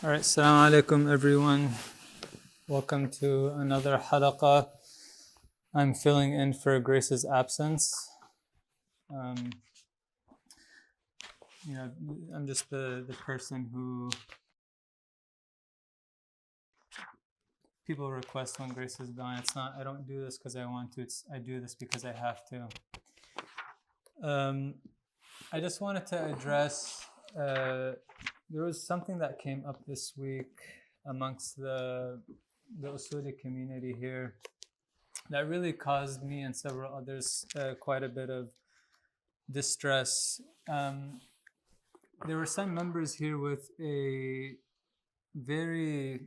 All right, Assalamu alaikum everyone. Welcome to another halaqah. I'm filling in for Grace's absence. Um, I'm just the person who people request when Grace is gone. It's not, I don't do this because I want to, I do this because I have to. I just wanted to address, there was something that came up this week amongst the Usuli community here that really caused me and several others quite a bit of distress. There were some members here with a very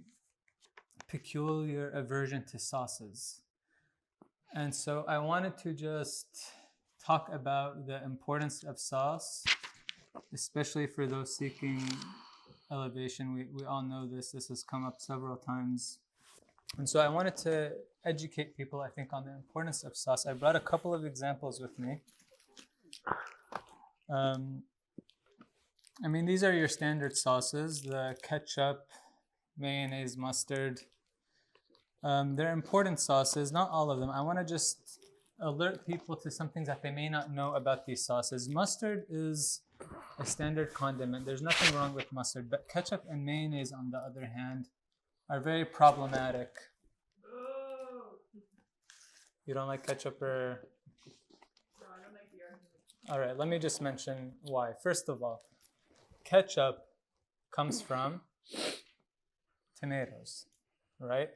peculiar aversion to sauces. And so I wanted to just talk about the importance of sauce, especially for those seeking elevation. We all know this has come up several times. And so I wanted to educate people, I think, on the importance of sauce. I brought a couple of examples with me. These are your standard sauces, the ketchup, mayonnaise, mustard. They're important sauces, not all of them. I want to just alert people to some things that they may not know about these sauces. Mustard is a standard condiment. There's nothing wrong with mustard, but ketchup and mayonnaise, on the other hand, are very problematic. You don't like ketchup or? No, I don't like the argument. All right, let me just mention why. First of all, ketchup comes from tomatoes, right?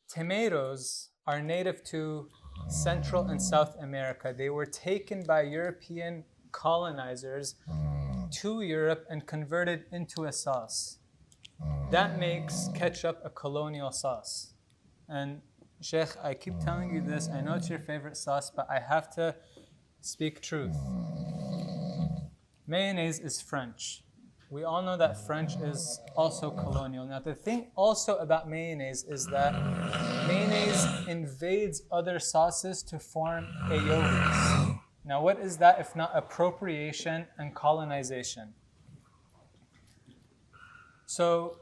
Tomatoes are native to Central and South America. They were taken by European colonizers to Europe and converted into a sauce. That makes ketchup a colonial sauce. And Sheikh, I keep telling you this. I know it's your favorite sauce, but I have to speak truth. Mayonnaise is French. We all know that French is also colonial. Now, the thing also about mayonnaise is that mayonnaise invades other sauces to form aioli. Now, what is that if not appropriation and colonization? So,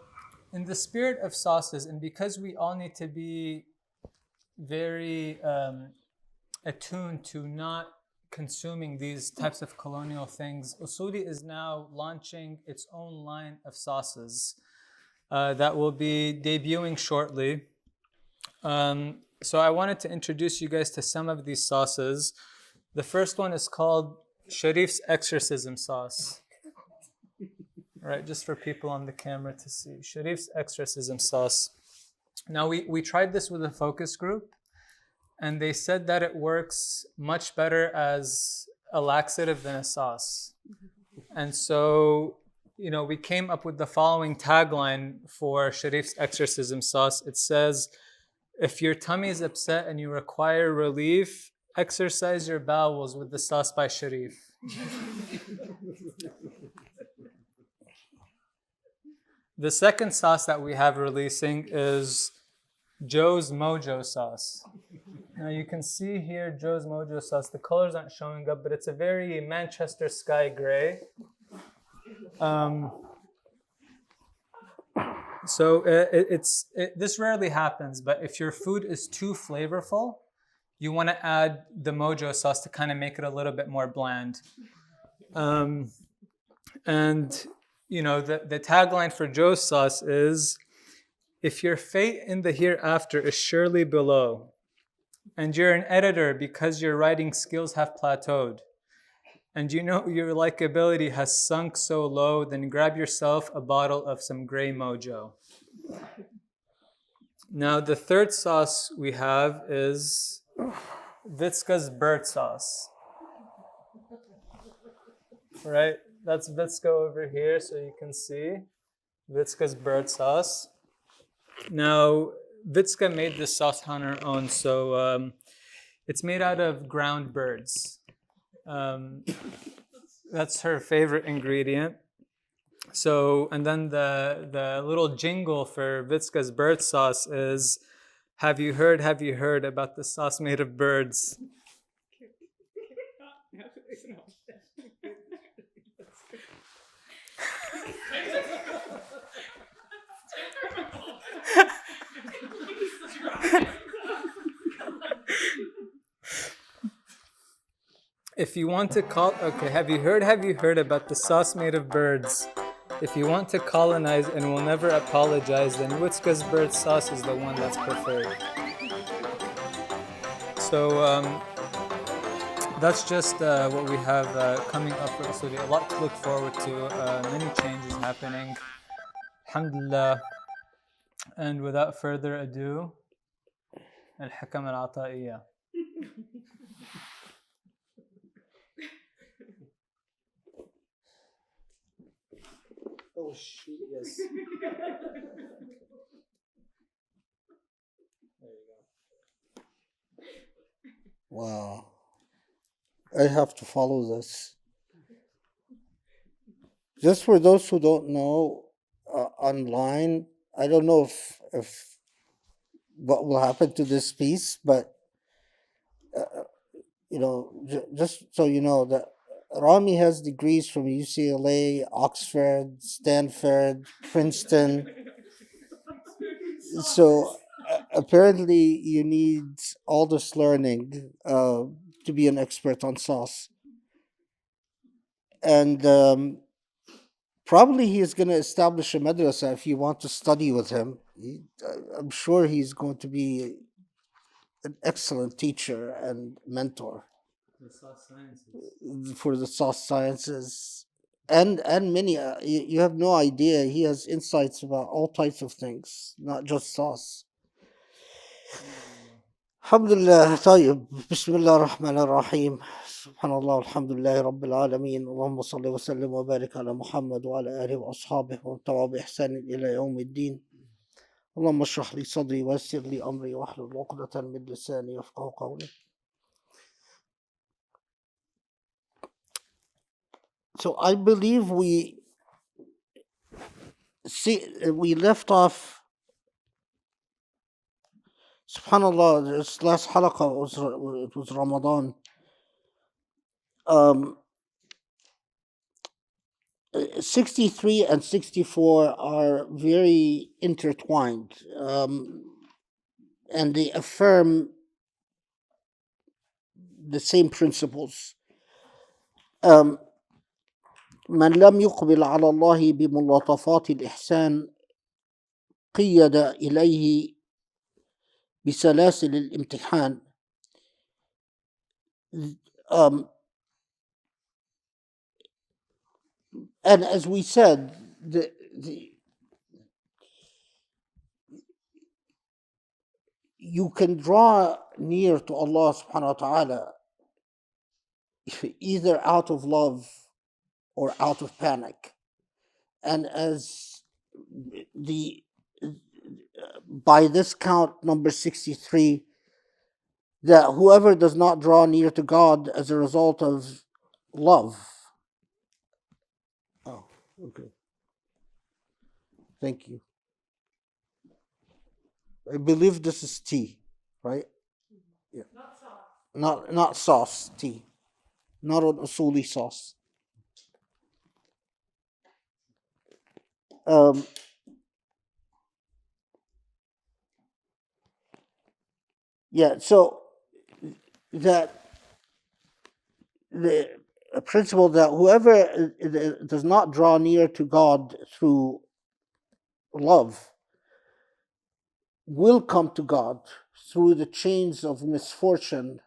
in the spirit of sauces, and because we all need to be very attuned to not consuming these types of colonial things, Usuli is now launching its own line of sauces that will be debuting shortly. So I wanted to introduce you guys to some of these sauces. The first one is called Sharif's Exorcism Sauce. Right, just for people on the camera to see. Sharif's Exorcism Sauce. Now, we tried this with a focus group, and they said that it works much better as a laxative than a sauce. And so, we came up with the following tagline for Sharif's Exorcism Sauce. It says, if your tummy is upset and you require relief, exercise your bowels with the sauce by Sharif. The second sauce that we have releasing is Joe's Mojo Sauce. Now you can see here Joe's Mojo Sauce. The colors aren't showing up, but it's a very Manchester sky gray. This rarely happens, but if your food is too flavorful, you want to add the Mojo Sauce to kind of make it a little bit more bland. The tagline for Joe's sauce is, if your fate in the hereafter is surely below, and you're an editor because your writing skills have plateaued, and your likability has sunk so low, then grab yourself a bottle of some gray mojo. Now, the third sauce we have is Vitska's bird sauce. Right? That's Vitska over here, so you can see Vitska's bird sauce. Now, Vitska made this sauce on her own, so it's made out of ground birds. That's her favorite ingredient. So, and then the little jingle for Vitska's bird sauce is, have you heard about the sauce made of birds? If you want to call, okay, have you heard about the sauce made of birds? If you want to colonize and will never apologize, then Witzka's bird sauce is the one that's preferred. So that's just what we have coming up for Saudi. A lot to look forward to. Many changes happening. Alhamdulillah. And without further ado, الحكم العطائية. Oh shoot! Yes. There you go. Wow. I have to follow this. Just for those who don't know, online, I don't know if what will happen to this piece, but just so you know that Rami has degrees from UCLA, Oxford, Stanford, Princeton. So apparently, you need all this learning to be an expert on sauce, and probably he's going to establish a madrasa if you want to study with him. I'm sure he's going to be an excellent teacher and mentor The sauce sciences. for the sauce sciences. And many, you have no idea, he has insights about all types of things, not just sauce. الحمد لله. طيب بسم الله الرحمن الرحيم. سبحان الله والحمد لله رب العالمين. اللهم صل وسلم وبارك على محمد وعلى آله وأصحابه ومن تبعهم بإحسان إلى يوم الدين. اللهم اشرح لي صدري ويسر لي أمري واحلل عقدة من لساني يفقهوا قولي. So I believe we left off. Subhanallah, this last halaqah it was Ramadan. 63 and 64 are very intertwined, and they affirm the same principles. من لم يقبل على الله بملاطفات الإحسان قيد إليه بسلاسل الامتحان. And as we said, you can draw near to Allah subhanahu wa ta'ala either out of love or out of panic. And as by this count, number 63, that whoever does not draw near to God as a result of love. Oh, okay. Thank you. I believe this is tea, right? Yeah. Not sauce. Not sauce, tea. Not an usuli sauce. Yeah, so that the principle that whoever does not draw near to God through love will come to God through the chains of misfortune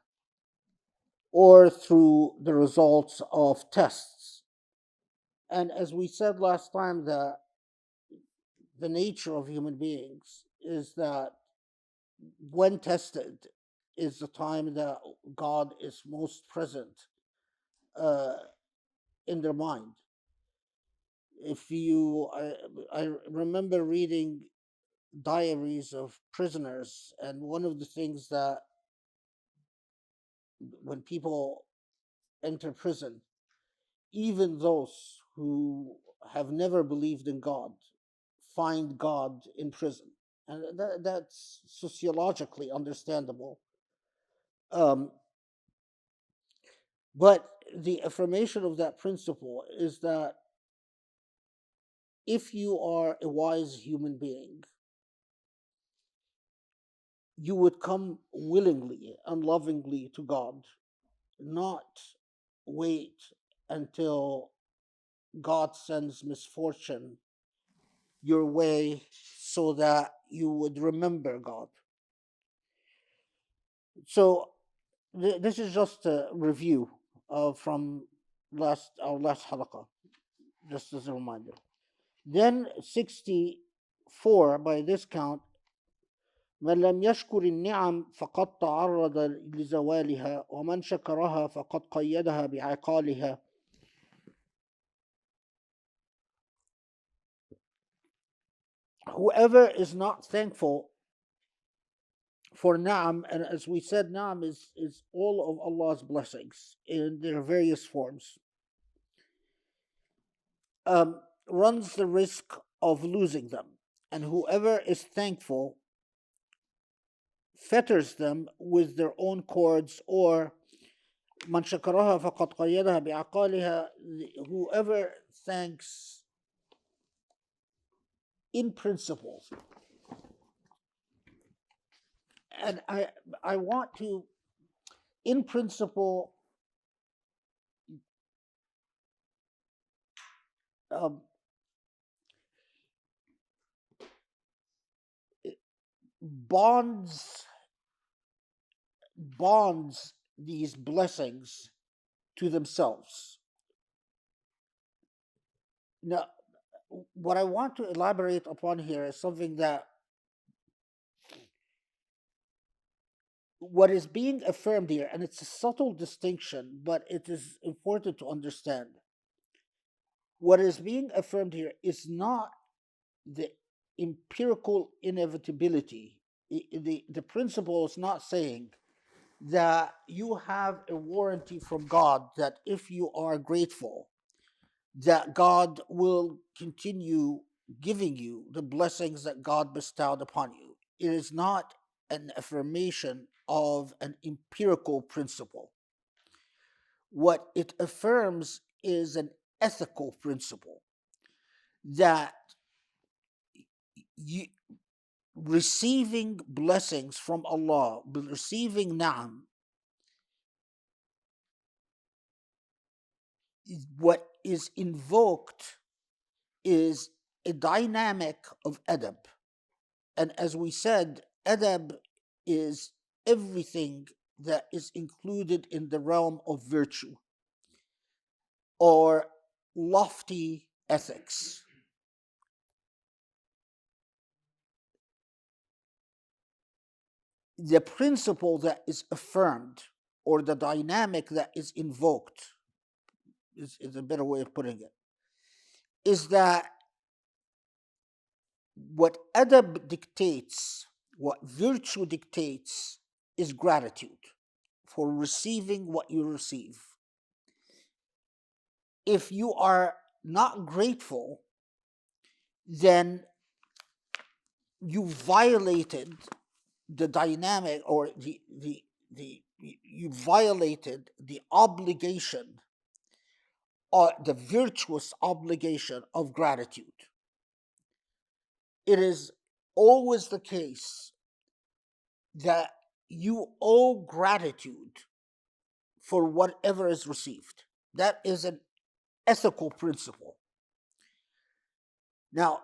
or through the results of tests. And as we said last time, that the nature of human beings is that when tested is the time that God is most present in their mind. If you, I remember reading diaries of prisoners, and one of the things that when people enter prison, even those who have never believed in God find God in prison, and that's sociologically understandable. But the affirmation of that principle is that if you are a wise human being, you would come willingly and lovingly to God, not wait until God sends misfortune your way so that you would remember God. So this is just a review from our last halaqah, just as a reminder. Then 64 by this count: من لم يشكر النعم فقد تعرض لزوالها ومن شكرها فقد قيدها بعقالها. Whoever is not thankful for Naam, and as we said, Naam is all of Allah's blessings in their various forms, runs the risk of losing them. And whoever is thankful fetters them with their own cords, or من شكرها فقد قيدها بعقالها. Whoever thanks in principle. And I want to, in principle, bonds these blessings to themselves. Now, what I want to elaborate upon here is something that what is being affirmed here, and it's a subtle distinction, but it is important to understand. What is being affirmed here is not the empirical inevitability. The principle is not saying that you have a warranty from God that if you are grateful, that God will continue giving you the blessings that God bestowed upon you. It is not an affirmation of an empirical principle. What it affirms is an ethical principle that you, receiving blessings from Allah, receiving na'am, what is invoked is a dynamic of adab. And as we said, adab is everything that is included in the realm of virtue or lofty ethics. The principle that is affirmed or the dynamic that is invoked is a better way of putting it, is that what adab dictates, what virtue dictates, is gratitude for receiving what you receive. If you are not grateful, then you violated the dynamic or you violated the obligation or the virtuous obligation of gratitude. It is always the case that you owe gratitude for whatever is received. That is an ethical principle. Now,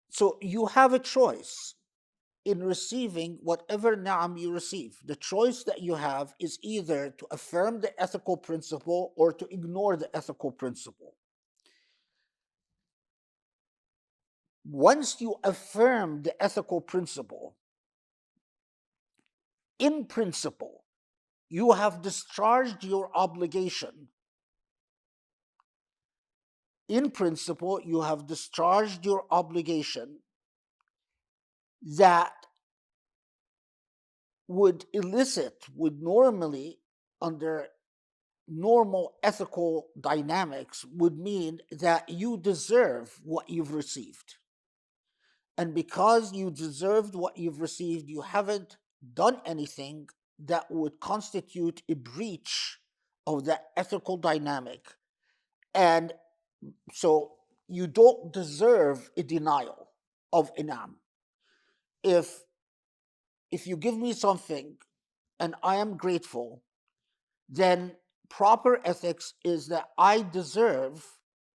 so you have a choice in receiving whatever na'am you receive. The choice that you have is either to affirm the ethical principle or to ignore the ethical principle. Once you affirm the ethical principle, in principle, you have discharged your obligation. In principle, you have discharged your obligation that would normally, under normal ethical dynamics, would mean that you deserve what you've received. And because you deserved what you've received, you haven't done anything that would constitute a breach of that ethical dynamic. And so you don't deserve a denial of inam. If you give me something and I am grateful, then proper ethics is that I deserve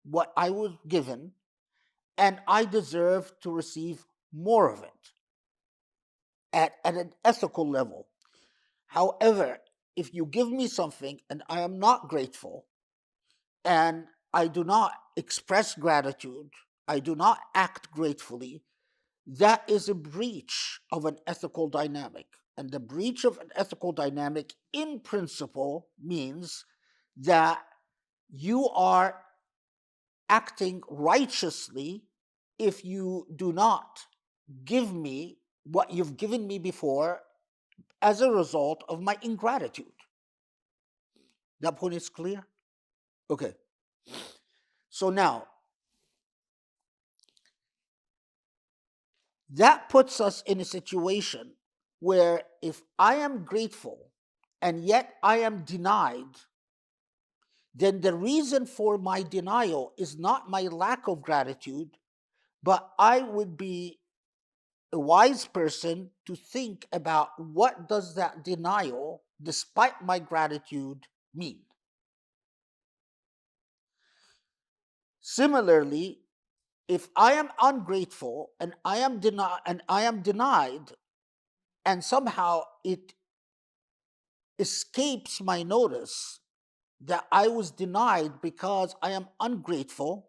what I was given, and I deserve to receive more of it at an ethical level. However, if you give me something and I am not grateful, and I do not express gratitude, I do not act gratefully, that is a breach of an ethical dynamic. And the breach of an ethical dynamic, in principle, means that you are acting righteously if you do not give me what you've given me before as a result of my ingratitude. That point is clear? Okay. So now, that puts us in a situation where if I am grateful and yet I am denied, then the reason for my denial is not my lack of gratitude, but I would be a wise person to think about what does that denial, despite my gratitude, mean. Similarly, if I am ungrateful and I am denied, and somehow it escapes my notice that I was denied because I am ungrateful,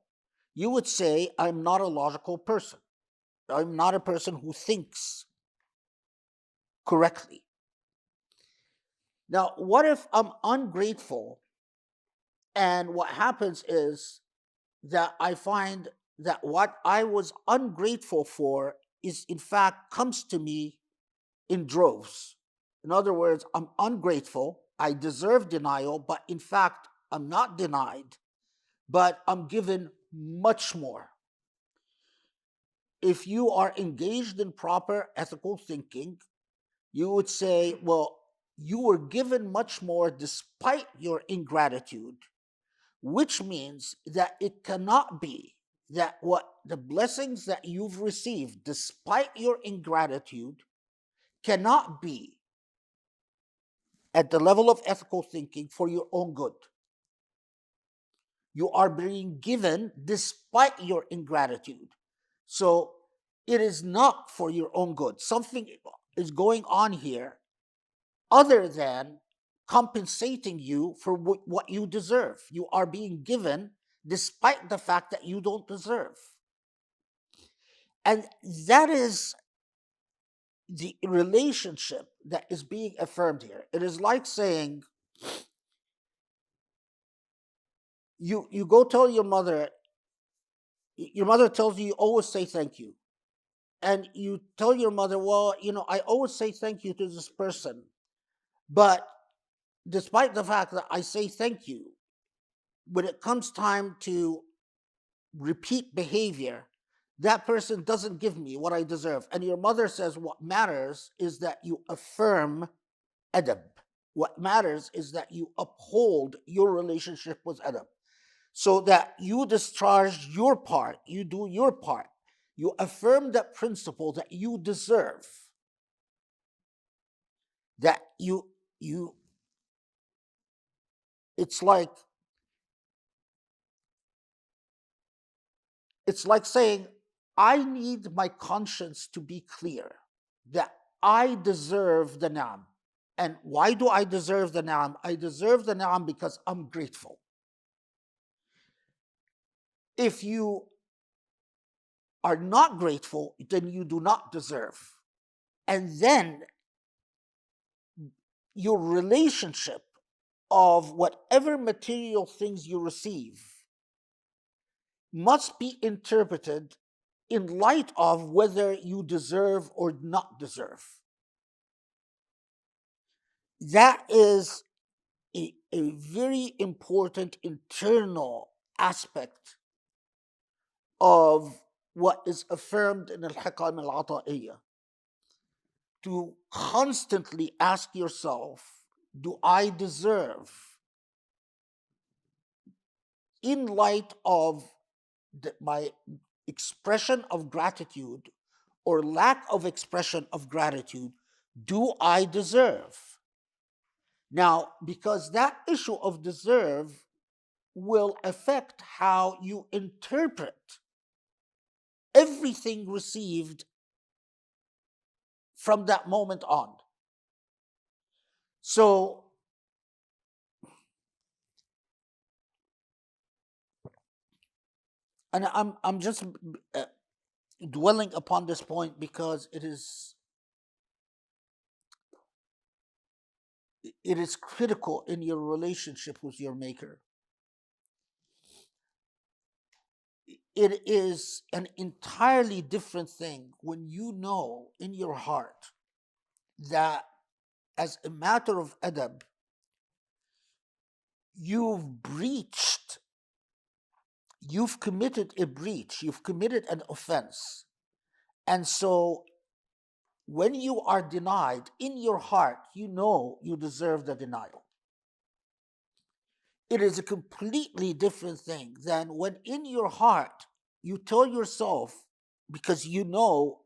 you would say I'm not a logical person. I'm not a person who thinks correctly. Now, what if I'm ungrateful and what happens is that I find that what I was ungrateful for is in fact comes to me in droves. In other words, I'm ungrateful, I deserve denial, but in fact, I'm not denied, but I'm given much more. If you are engaged in proper ethical thinking, you would say, well, you were given much more despite your ingratitude, which means that it cannot be that what the blessings that you've received despite your ingratitude cannot be at the level of ethical thinking for your own good. You are being given despite your ingratitude. So it is not for your own good. Something is going on here other than compensating you for what you deserve. You are being given despite the fact that you don't deserve. And that is the relationship that is being affirmed here. It is like saying, you go tell your mother tells you always say thank you. And you tell your mother, well, I always say thank you to this person. But despite the fact that I say thank you, when it comes time to repeat behavior, that person doesn't give me what I deserve. And your mother says what matters is that you affirm adab. What matters is that you uphold your relationship with adab, so that you discharge your part, you do your part. You affirm that principle that you deserve, that you it's like saying, I need my conscience to be clear that I deserve the ni'am. And why do I deserve the ni'am? I deserve the ni'am because I'm grateful. If you are not grateful, then you do not deserve. And then your relationship of whatever material things you receive must be interpreted in light of whether you deserve or not deserve. That is a very important internal aspect of what is affirmed in Al-Hikam al-Ata'iyya. To constantly ask yourself, do I deserve, in light of my expression of gratitude or lack of expression of gratitude, do I deserve? Now, because that issue of deserve will affect how you interpret everything received from that moment on. So, and I'm just dwelling upon this point because it is critical in your relationship with your maker. It is an entirely different thing when you know in your heart that, as a matter of adab, you've committed a breach, you've committed an offense. And so when you are denied, in your heart, you know you deserve the denial. It is a completely different thing than when in your heart you tell yourself, because you know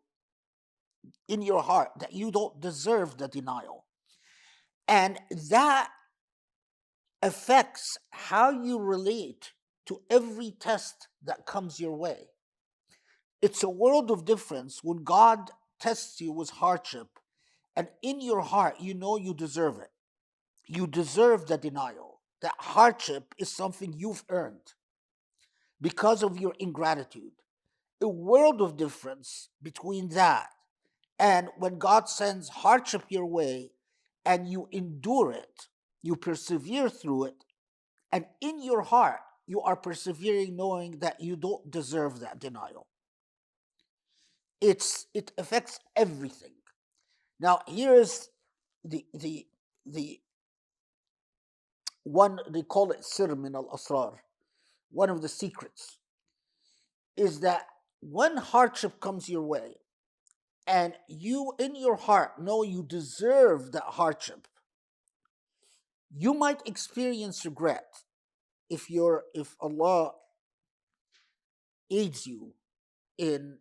in your heart that you don't deserve the denial. And that affects how you relate to every test that comes your way. It's a world of difference when God tests you with hardship, and in your heart, you know you deserve it. You deserve the denial. That hardship is something you've earned because of your ingratitude. A world of difference between that and when God sends hardship your way and you endure it, you persevere through it, and in your heart, you are persevering knowing that you don't deserve that denial. It affects everything. Now, here is the one, they call it sir min al asrar. One of the secrets is that when hardship comes your way and you in your heart know you deserve that hardship, you might experience regret if Allah aids you in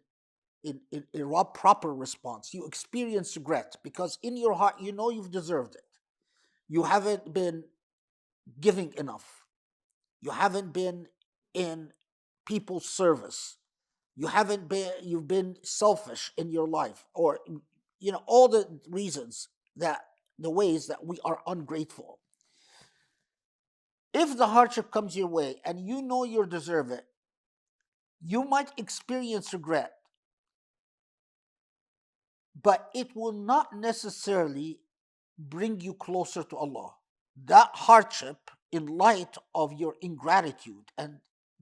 in a proper response. You experience regret because in your heart you know you've deserved it. You haven't been giving enough. You haven't been in people's service. You've been selfish in your life, or all the reasons, that the ways that we are ungrateful. If the hardship comes your way and you know you deserve it, you might experience regret, but it will not necessarily bring you closer to Allah. That hardship, in light of your ingratitude and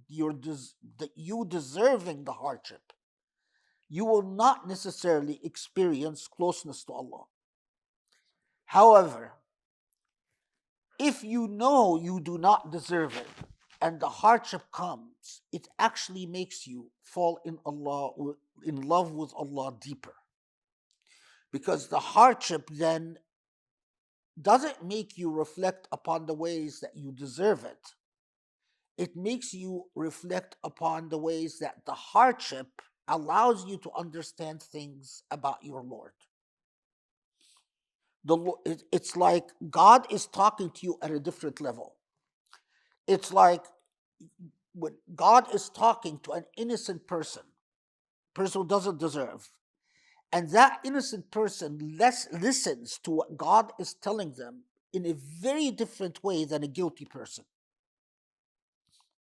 you deserving the hardship, you will not necessarily experience closeness to Allah. However, if you know you do not deserve it and the hardship comes, it actually makes you fall in love with Allah deeper. Because the hardship then doesn't make you reflect upon the ways that you deserve it. It makes you reflect upon the ways that the hardship allows you to understand things about your Lord. It's like God is talking to you at a different level. It's like when God is talking to an innocent person who doesn't deserve, and that innocent person listens to what God is telling them in a very different way than a guilty person.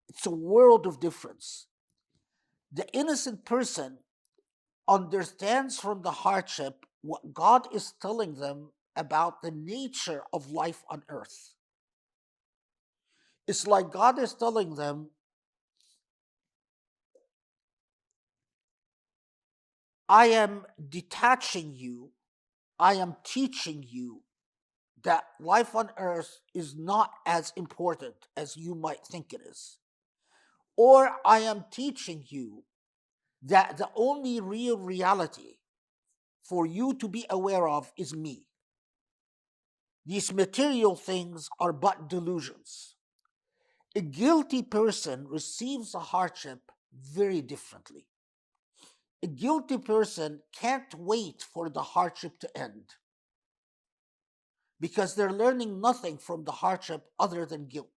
It's a world of difference. The innocent person understands from the hardship what God is telling them about the nature of life on earth. It's like God is telling them, I am detaching you, I am teaching you that life on earth is not as important as you might think it is. Or I am teaching you that the only real reality for you to be aware of is me. These material things are but delusions. A guilty person receives a hardship very differently. A guilty person can't wait for the hardship to end. because they're learning nothing from the hardship other than guilt.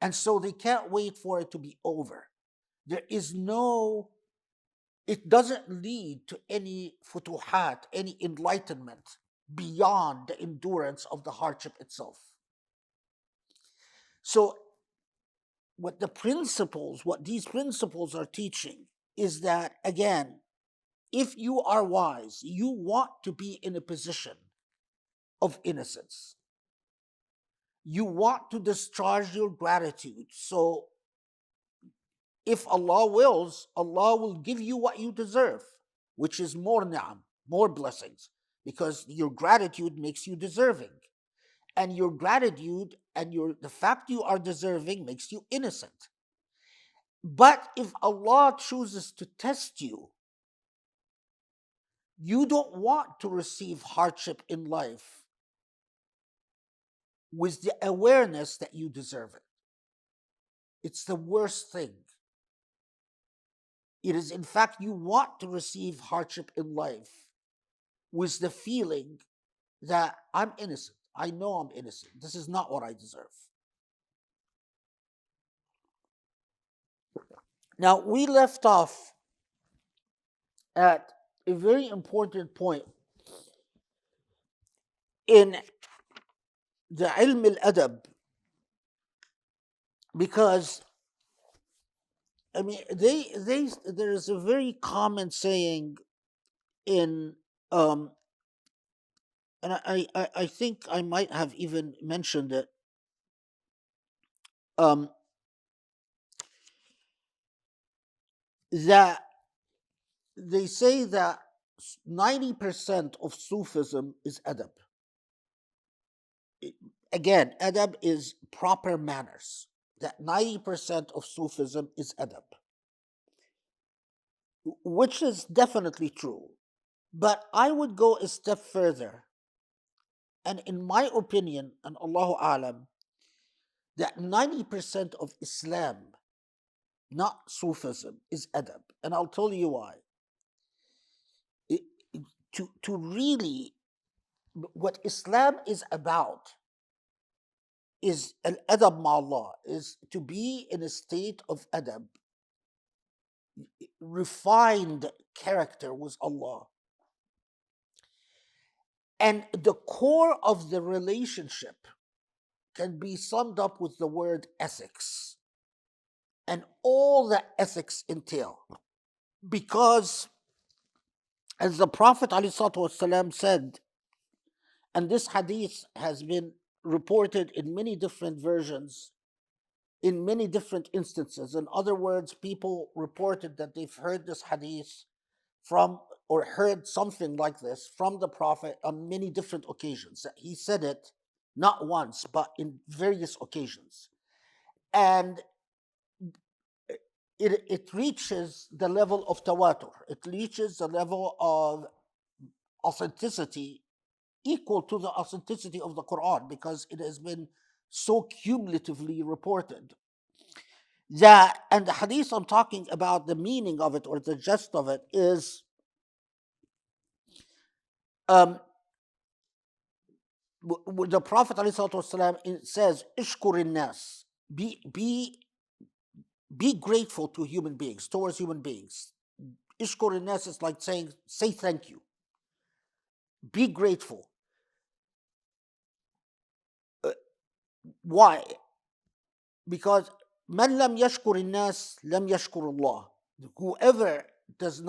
And so they can't wait for it to be over. There is no, it doesn't lead to any futuhat, any enlightenment beyond the endurance of the hardship itself. So, what these principles are teaching is that, again, if you are wise, you want to be in a position of innocence. You want to discharge your gratitude. So, if Allah wills, Allah will give you what you deserve, which is more ni'am, more blessings, because your gratitude makes you deserving. And your gratitude and the fact you are deserving makes you innocent. But if Allah chooses to test you, you don't want to receive hardship in life with the awareness that you deserve it. It's the worst thing. It is, in fact, you want to receive hardship in life with the feeling that I'm innocent. I know I'm innocent. This is not what I deserve. Now, we left off at a very important point in the ilm al-adab, because I mean, there is a very common saying in, and I think I might have even mentioned it. That they say that 90% of Sufism is adab. Again, adab is proper manners. That 90% of Sufism is adab, which is definitely true. But I would go a step further, and in my opinion, and Allahu Alam, that 90% of Islam, not Sufism, is adab. And I'll tell you why. To really, what Islam is about is al adab ma Allah, is to be in a state of adab, refined character with Allah. And the core of the relationship can be summed up with the word ethics and all that ethics entail. Because, as the Prophet ﷺ said, and this hadith has been reported in many different versions, in many different instances. In other words, people reported that they've heard this hadith from, or heard something like this from the Prophet on many different occasions. He said it not once, but in various occasions. And it reaches the level of tawatur. It reaches the level of authenticity equal to the authenticity of the Quran, because it has been so cumulatively reported. That, and the hadith I'm talking about, the meaning of it or the gist of it is, the Prophet ﷺ says, "Ishkur nas, be grateful to human beings, towards human beings." Ishkur nas is like saying, say thank you. Be grateful. Why? Because man lam yashkur nas lam yashkur Allah. Whoever is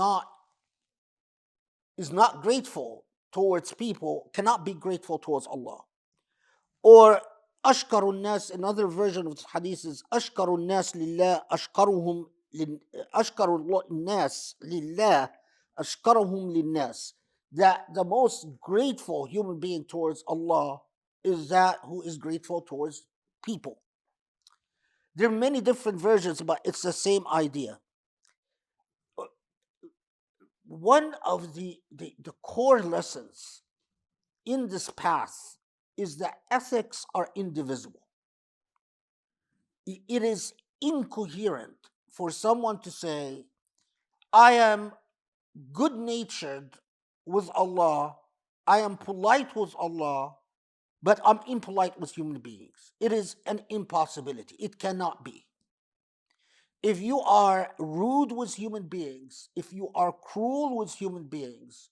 not grateful towards people cannot be grateful towards Allah. Or ashkarun nas, another version of the hadith is ashkarun nas lillah ashkaruhum nas lillah ashkaruhum linnas. That the most grateful human being towards Allah is that who is grateful towards people. There are many different versions, but it's the same idea. One of the core lessons in this path is that ethics are indivisible. It is incoherent for someone to say, I am good-natured with Allah I am polite with Allah, but I'm impolite with human beings. It is an impossibility. It cannot be. If you are rude with human beings, if you are cruel with human beings,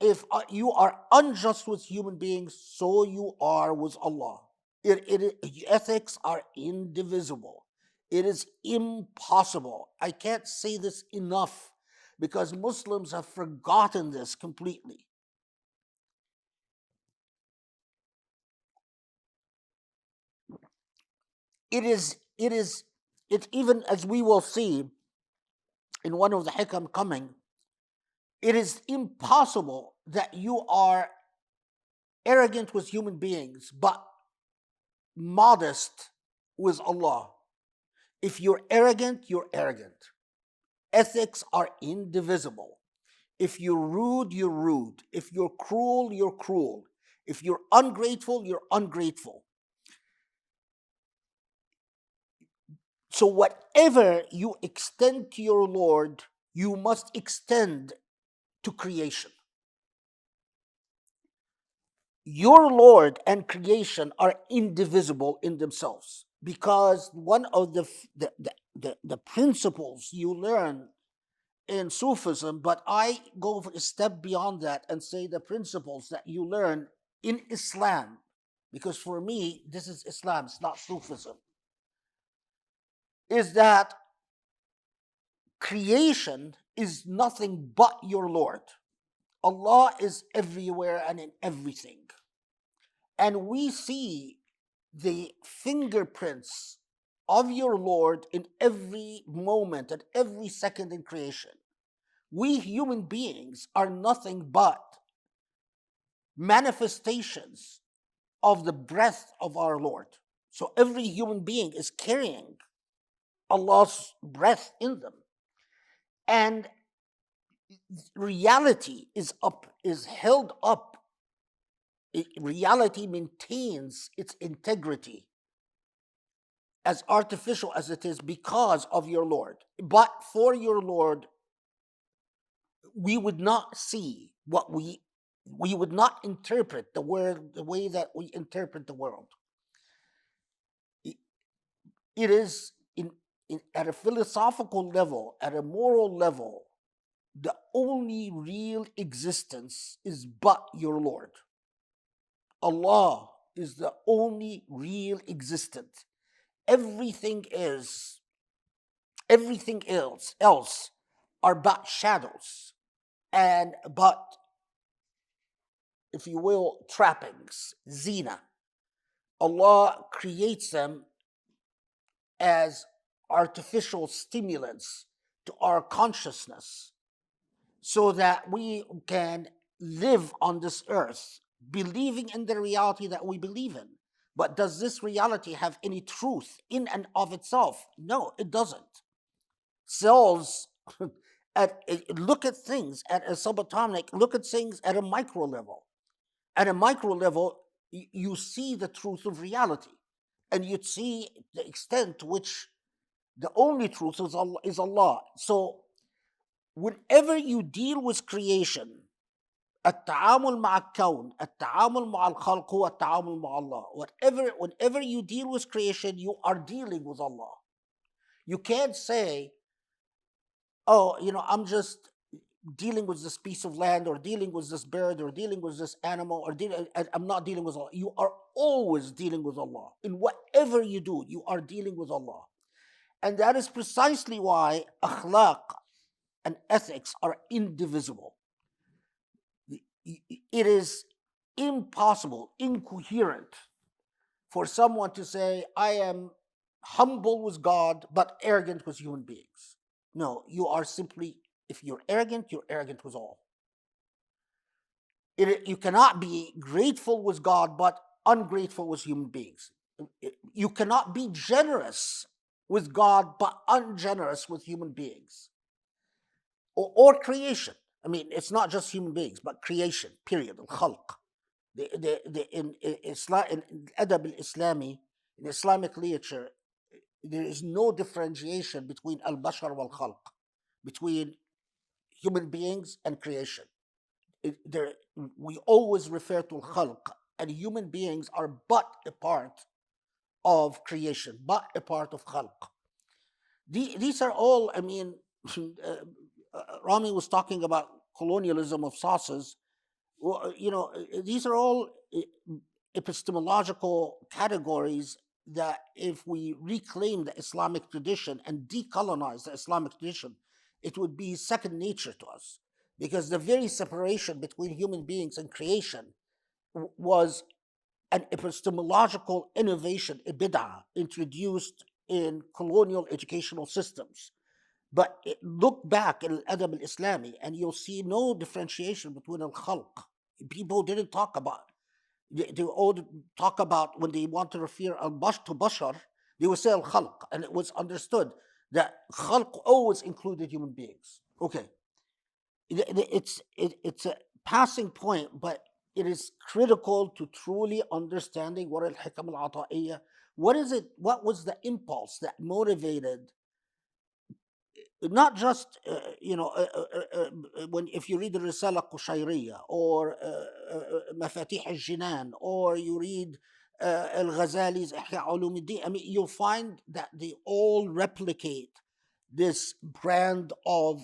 if you are unjust with human beings, so you are with Allah. Ethics are indivisible. It is impossible. I can't say this enough because Muslims have forgotten this completely. It's even as we will see in one of the Hikam coming, it is impossible that you are arrogant with human beings, but modest with Allah. If you're arrogant, you're arrogant. Ethics are indivisible. If you're rude, you're rude. If you're cruel, you're cruel. If you're ungrateful, you're ungrateful. So whatever you extend to your Lord, you must extend to creation. Your Lord and creation are indivisible in themselves, because one of the principles you learn in Sufism, but I go a step beyond that and say the principles that you learn in Islam, because for me, this is Islam, it's not Sufism, is that creation is nothing but your Lord. Allah is everywhere and in everything. And we see the fingerprints of your Lord in every moment, at every second in creation. We human beings are nothing but manifestations of the breath of our Lord. So every human being is carrying Allah's breath in them. And reality is held up. Reality maintains its integrity, as artificial as it is, because of your Lord. But for your Lord, we would not see what we would not interpret the world the way that we interpret the world. It is at a philosophical level, at a moral level, the only real existence is but your Lord. Allah is the only real existence. Everything else are but shadows and but, if you will, trappings, zina. Allah creates them as artificial stimulants to our consciousness so that we can live on this earth believing in the reality that we believe in. But does this reality have any truth in and of itself? No, it doesn't. Cells look at things at a subatomic, look at things at a micro level. At a micro level, you see the truth of reality, and you see the extent to which the only truth is Allah. So whenever you deal with creation, التعامل مع الكون، التعامل مع الخلق هو التعامل مع الله. Whenever you deal with creation, you are dealing with Allah. You can't say, oh, I'm just dealing with this piece of land, or dealing with this bird, or dealing with this animal, I'm not dealing with Allah. You are always dealing with Allah. In whatever you do, you are dealing with Allah. And that is precisely why akhlaq and ethics are indivisible. It is impossible, incoherent for someone to say, I am humble with God, but arrogant with human beings. No, you are simply, if you're arrogant with all. You cannot be grateful with God, but ungrateful with human beings. You cannot be generous with God, but ungenerous with human beings. Or creation. I mean, it's not just human beings, but creation, period, al-khalq. In Adab al-Islami, in Islamic literature, there is no differentiation between al-bashar wal-khalq, between human beings and creation. we always refer to al-khalq, and human beings are but a part of creation, but a part of khalq. These are all, I mean, Rami was talking about colonialism of sauces. Well, these are all epistemological categories that if we reclaim the Islamic tradition and decolonize the Islamic tradition, it would be second nature to us. Because the very separation between human beings and creation was an epistemological innovation, a bid'ah, introduced in colonial educational systems. But look back at al-adab al-Islami and you'll see no differentiation between al-khalq. People didn't talk about, they all talk about when they want to refer al-bash to bashar, they would say al-khalq, and it was understood that khalq always included human beings. Okay, it's a passing point, but it is critical to truly understanding what al-hikam al-ata'iyya, what is it, what was the impulse that motivated not just when if you read the Risala Qushayriya or Mafatih al-Jinan or you read al-Ghazali's Ihya Ulumuddin, I mean, you'll find that they all replicate this brand of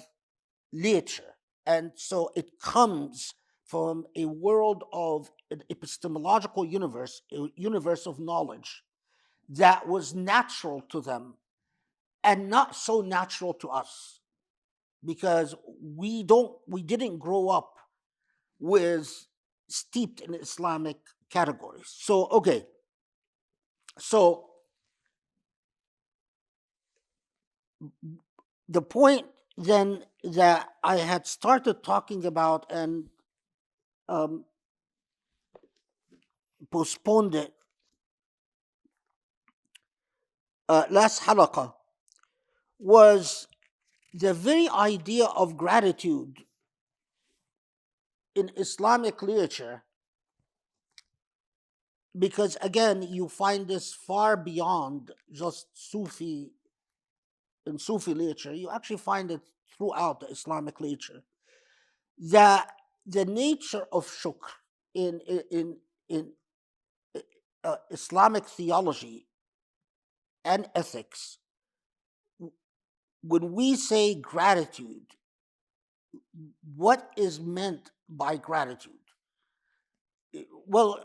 literature, and so it comes from a world of an epistemological universe, a universe of knowledge that was natural to them and not so natural to us, because we didn't grow up with steeped in Islamic categories. So okay, so the point then that I had started talking about and postponed it last halaqah was the very idea of gratitude in Islamic literature, because again, you find this far beyond just Sufi. In Sufi literature, you actually find it throughout the Islamic literature, that the nature of shukr in Islamic theology and ethics, when we say gratitude, what is meant by gratitude? Well,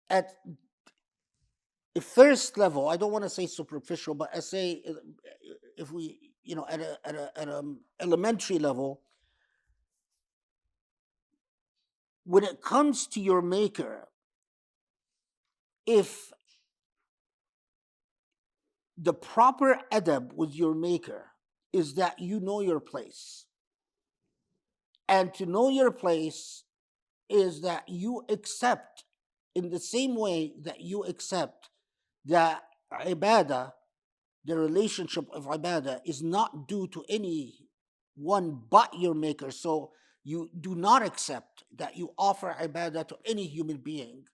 at a first level, I don't want to say superficial, but I say if we, at an elementary level, when it comes to your maker, if the proper adab with your maker is that you know your place, and to know your place is that you accept, in the same way that you accept that ibadah, the relationship of ibadah, is not due to anyone but your maker. So you do not accept that you offer ibadah to any human being,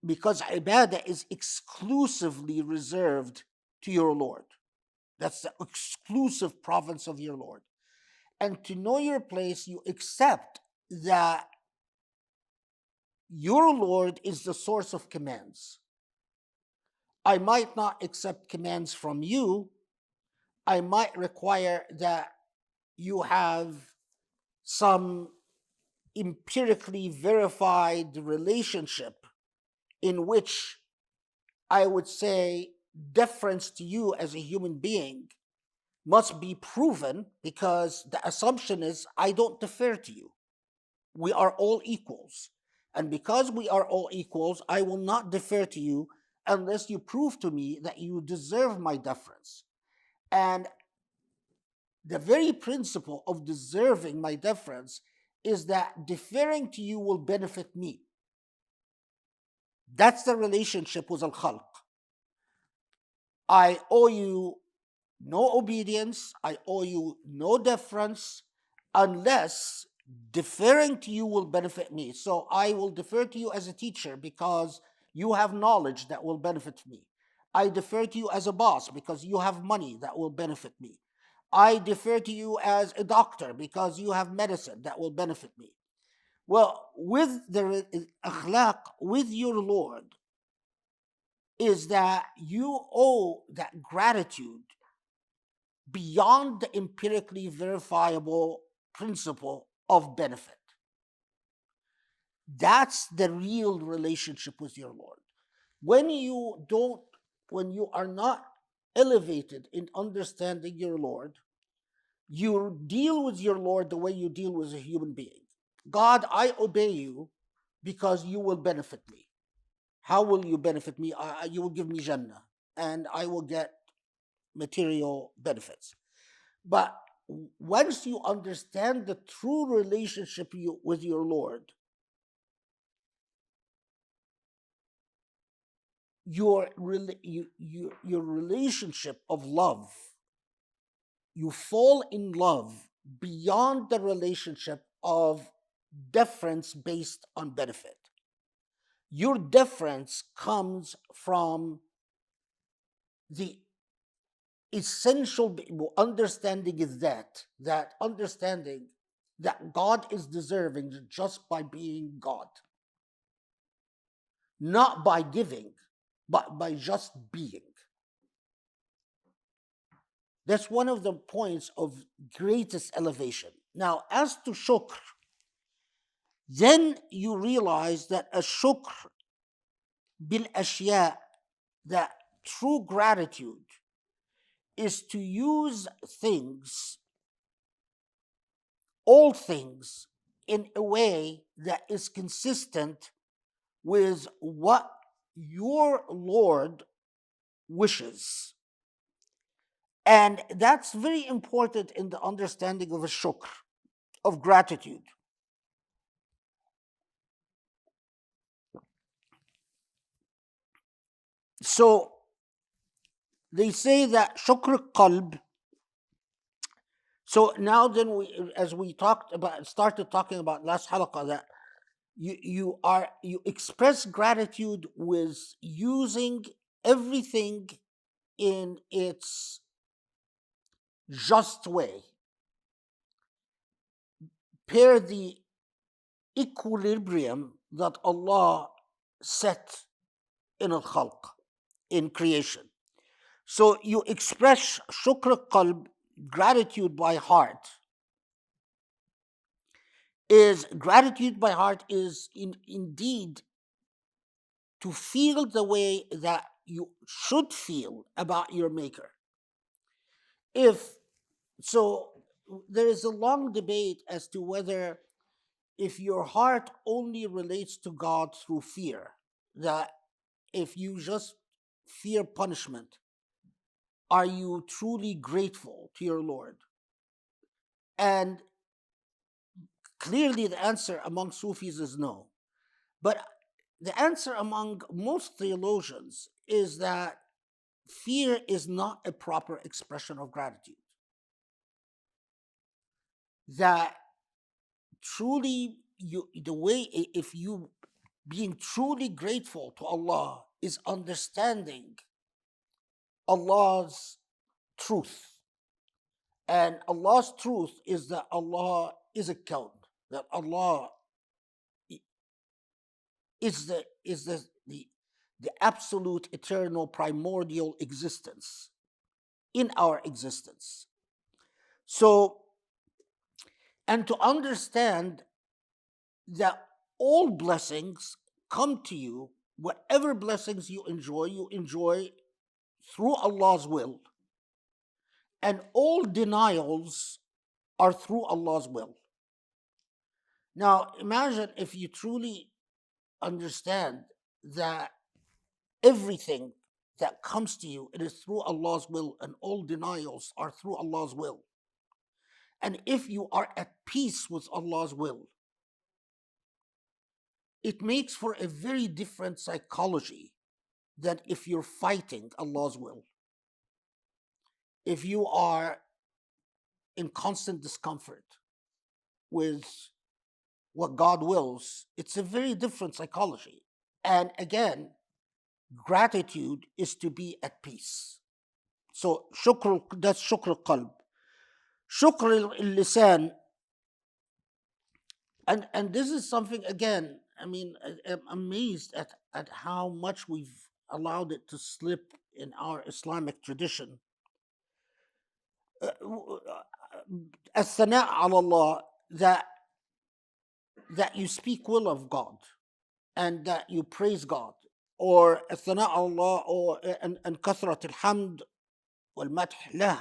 because ibadah is exclusively reserved to your Lord. That's the exclusive province of your Lord. And to know your place, you accept that your Lord is the source of commands. I might not accept commands from you. I might require that you have some empirically verified relationship in which I would say deference to you as a human being must be proven, because the assumption is I don't defer to you. We are all equals. And because we are all equals, I will not defer to you unless you prove to me that you deserve my deference. And the very principle of deserving my deference is that deferring to you will benefit me. That's the relationship with al-khalq. I owe you no obedience, I owe you no deference, unless deferring to you will benefit me. So I will defer to you as a teacher because you have knowledge that will benefit me. I defer to you as a boss because you have money that will benefit me. I defer to you as a doctor because you have medicine that will benefit me. Well, with the akhlaq, with your Lord, is that you owe that gratitude beyond the empirically verifiable principle of benefit. That's the real relationship with your Lord. When you are not elevated in understanding your Lord, you deal with your Lord the way you deal with a human being. God, I obey you because you will benefit me. How will you benefit me? You will give me Jannah and I will get material benefits. But once you understand the true relationship with your Lord, your relationship of love, you fall in love beyond the relationship of deference based on benefit. Your deference comes from the essential understanding is that understanding that God is deserving just by being God, not by giving, but by just being. That's one of the points of greatest elevation. Now, as to shukr, then you realize that a shukr bil ashya, that true gratitude is to use things, all things, in a way that is consistent with what your Lord wishes. And that's very important in the understanding of a shukr, of gratitude. So they say that shukr qalb. So now then, as we started talking about last halaqah, that you express gratitude with using everything in its just way, per the equilibrium that Allah set in al-khalq, in creation. So you express shukr qalb, gratitude by heart. Gratitude by heart is indeed to feel the way that you should feel about your maker. There is a long debate as to whether, if your heart only relates to God through fear, that if you just fear punishment, are you truly grateful to your Lord? And clearly the answer among Sufis is no. But the answer among most theologians is that fear is not a proper expression of gratitude. That truly, if you being truly grateful to Allah is understanding Allah's truth. And Allah's truth is that Allah is a kawn, that Allah is the absolute, eternal, primordial existence in our existence. So, and to understand that all blessings come to you, whatever blessings you enjoy through Allah's will, and all denials are through Allah's will. Now, imagine if you truly understand that everything that comes to you, it is through Allah's will, and all denials are through Allah's will. And if you are at peace with Allah's will, it makes for a very different psychology than if you're fighting Allah's will. If you are in constant discomfort with what God wills, it's a very different psychology. And again, gratitude is to be at peace. So that's shukr qalb. شكر اللسان, and this is something, again, I mean, I'm amazed at how much we've allowed it to slip in our Islamic tradition. الثناء على الله, that you speak well of God and that you praise God, or الثناء على الله, or and كثرة الحمد والمدح له,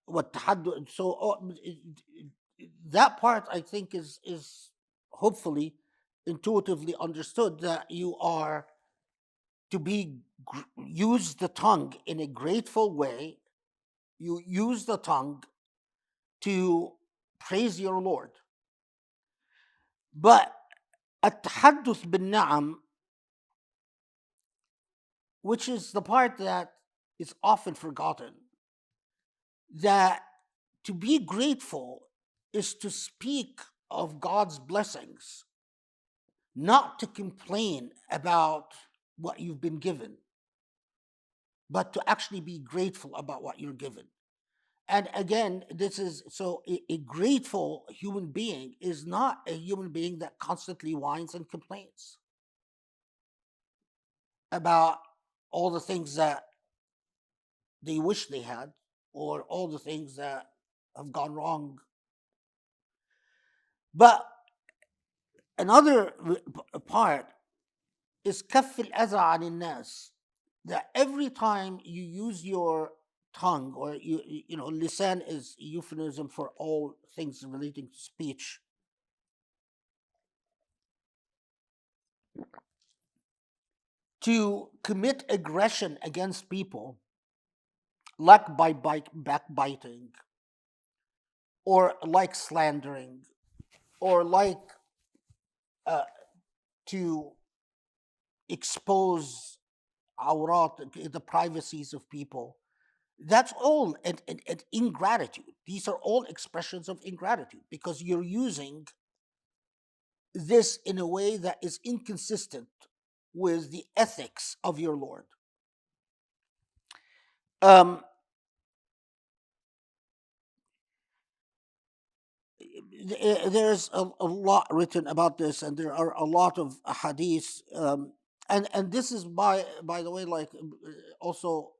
والتحدث. So that part, I think, is hopefully intuitively understood, that you are to use the tongue in a grateful way. You use the tongue to praise your Lord. But التحدث بالنعم, which is the part that is often forgotten, that to be grateful is to speak of God's blessings, not to complain about what you've been given, but to actually be grateful about what you're given. And again, this is so a grateful human being is not a human being that constantly whines and complains about all the things that they wish they had, or all the things that have gone wrong. But another part is كف الأذى عن الناس, that every time you use your tongue, or you know, lisan is euphemism for all things relating to speech, to commit aggression against people, like by backbiting, or like slandering, or like to expose awrat, the privacies of people. That's all an ingratitude. These are all expressions of ingratitude, because you're using this in a way that is inconsistent with the ethics of your Lord. There's a lot written about this, and there are a lot of hadiths, and this is by the way, like, also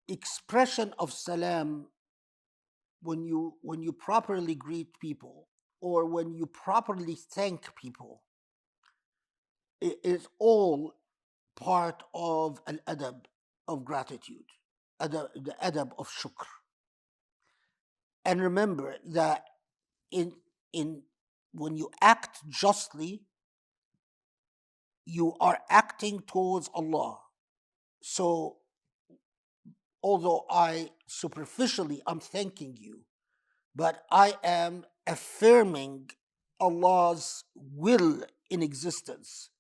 expression of salam, when you properly greet people, or when you properly thank people, it is all part of an adab of gratitude, the adab of shukr. And remember that in when you act justly, you are acting towards Allah. So although I superficially I'm thanking you, but I am affirming Allah's will in existence.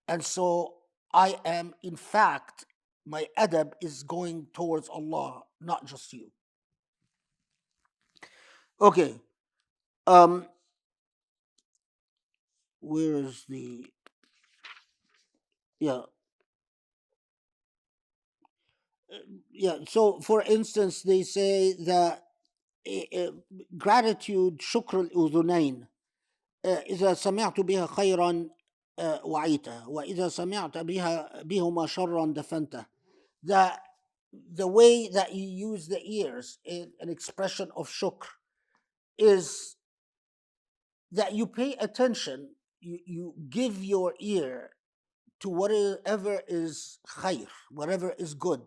And so I am, in fact, my adab is going towards Allah, not just you. Okay. Where is the, yeah. Yeah, so for instance, they say that gratitude شكر الأذنين, إذا سمعت بها خيرا وعيته, وإذا سمعت بهما شرا دفنته. That the way that you use the ears in an expression of shukr is that you pay attention, you give your ear to whatever is khair, whatever is good,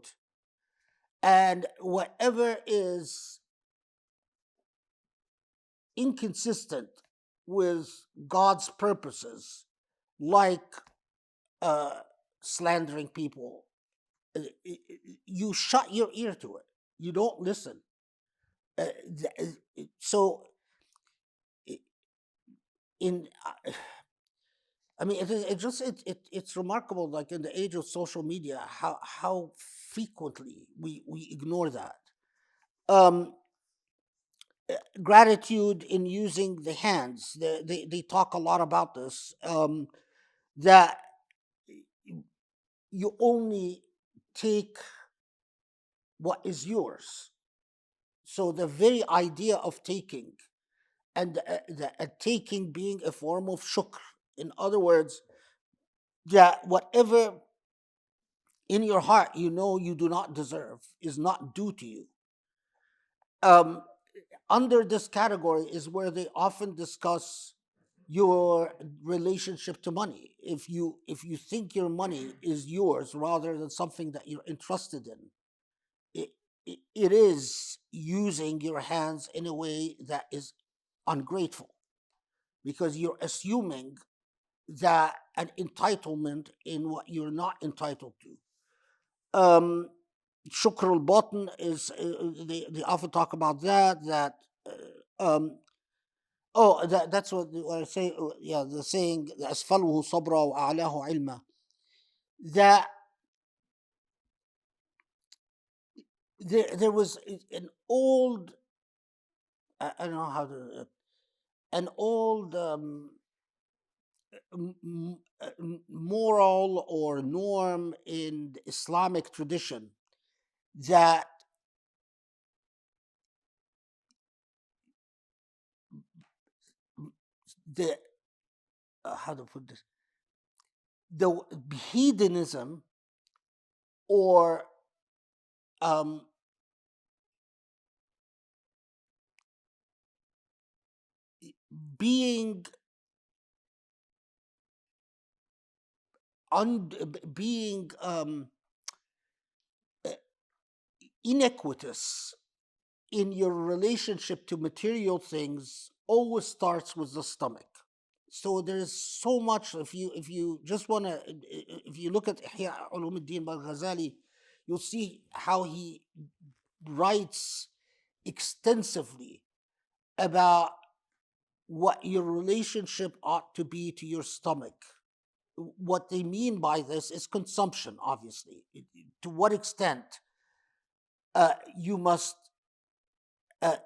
and whatever is inconsistent with God's purposes, like slandering people, you shut your ear to it. You don't listen. So, I mean, it's remarkable, like in the age of social media, how frequently we ignore that. Gratitude in using the hands. They talk a lot about this. That you only take what is yours. So the very idea of taking, and the taking being a form of shukr. In other words, that whatever in your heart you know you do not deserve is not due to you. Um, Under this category is where they often discuss your relationship to money. If you think your money is yours rather than something that you're entrusted in, it is using your hands in a way that is ungrateful, because you're assuming that an entitlement in what you're not entitled to. Shukr al-Batn is, they often talk about that um, that's what I say. Yeah, the saying, "Asfaluhu sabra wa a'lahu ilma." That there was an old, I don't know how to, an old moral or norm in the Islamic tradition that the how to put this, the hedonism, or um, being being iniquitous in your relationship to material things always starts with the stomach. So there's so much. If you just want to, if you look at Ihya Ulumuddin by Ghazali, you'll see how he writes extensively about what your relationship ought to be to your stomach. What they mean by this is consumption, obviously. To what extent you must, uh,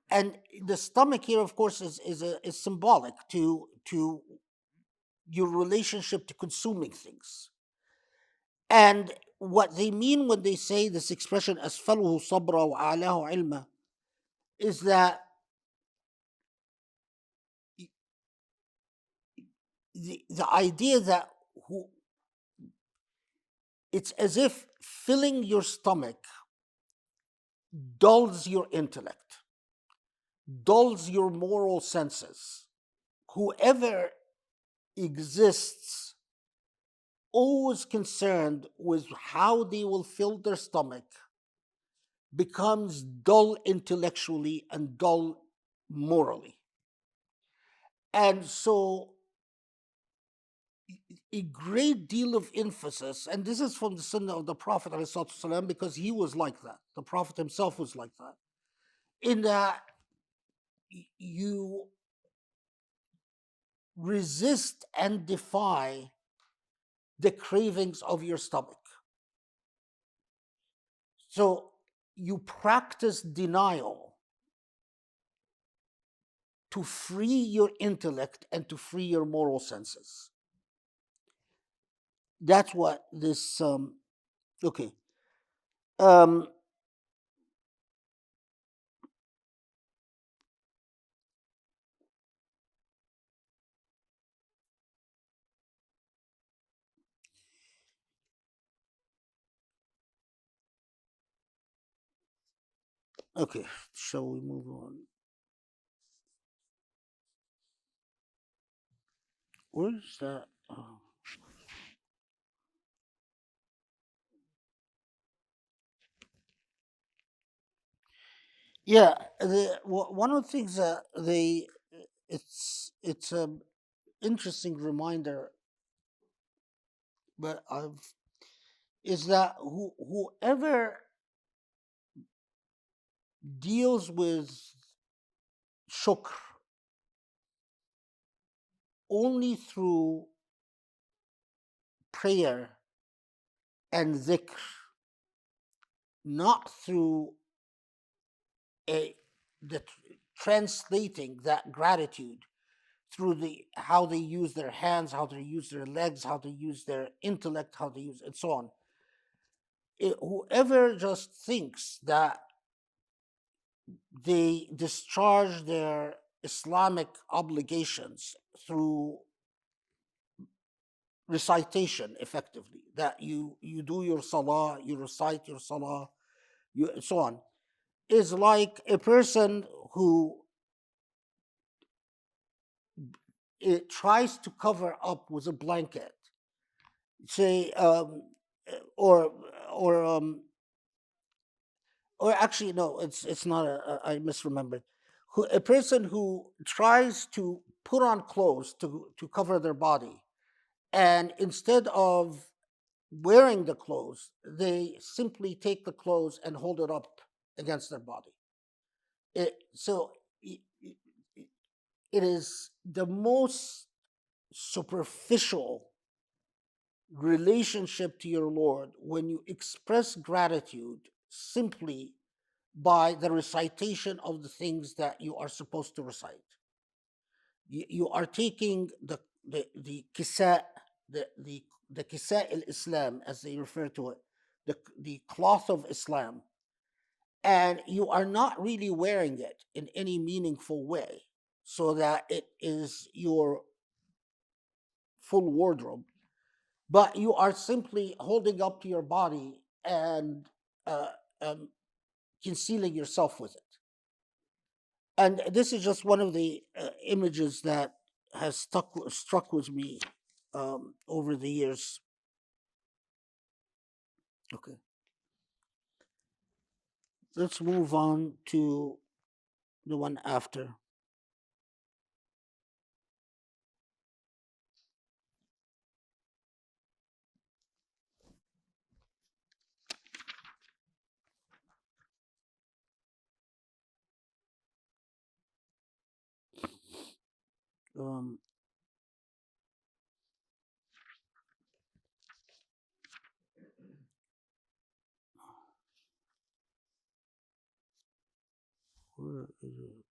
and the stomach here, of course, is symbolic to your relationship to consuming things. And what they mean when they say this expression, "asfaluhu sabra wa a'lahu ilma," is that the idea that it's as if filling your stomach dulls your intellect, dulls your moral senses. Whoever exists always concerned with how they will fill their stomach becomes dull intellectually and dull morally. And so a great deal of emphasis, and this is from the Sunnah of the Prophet ﷺ, because he was like that. The Prophet himself was like that, in that you resist and defy the cravings of your stomach. So you practice denial to free your intellect and to free your moral senses. That's what this okay. Um okay, shall we move on? Where's that? Oh. Yeah, one of the things that it's a interesting reminder, but is that whoever deals with shukr only through prayer and dhikr, not through a the translating that gratitude through how they use their hands, how they use their legs, how they use their intellect, how they use and so on. Whoever just thinks that they discharge their Islamic obligations through recitation, effectively, that you do your salah, you recite your salah, and so on, is like a person who it tries to cover up with a blanket, say, or or um, or actually no, it's not I misremembered. A person who tries to put on clothes to cover their body, and instead of wearing the clothes, they simply take the clothes and hold it up against their body. So it is the most superficial relationship to your Lord when you express gratitude simply by the recitation of the things that you are supposed to recite. You are taking the kisa, the kisa al-Islam, as they refer to it, the cloth of Islam, and you are not really wearing it in any meaningful way so that it is your full wardrobe, but you are simply holding up to your body and uh, um, concealing yourself with it. And this is just one of the images that has struck with me over the years. Okay, let's move on to the one after. Um, where is it?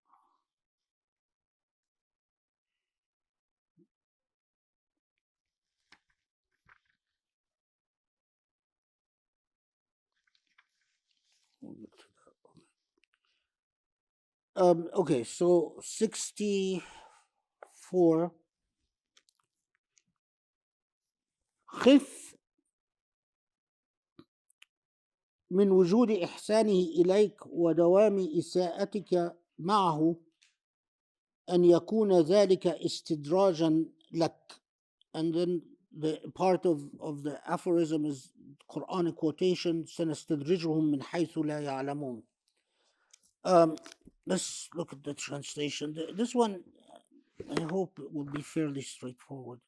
We'll get to that. Okay, so 64. خف من وجود إحسانه إليك ودوام إساءتك معه أن يكون ذلك استدراجا لك. And then the part of the aphorism is Quranic quotation, سنستدرجهم من حيث لا يعلمون. Let's look at the translation. This one, I hope it will be fairly straightforward.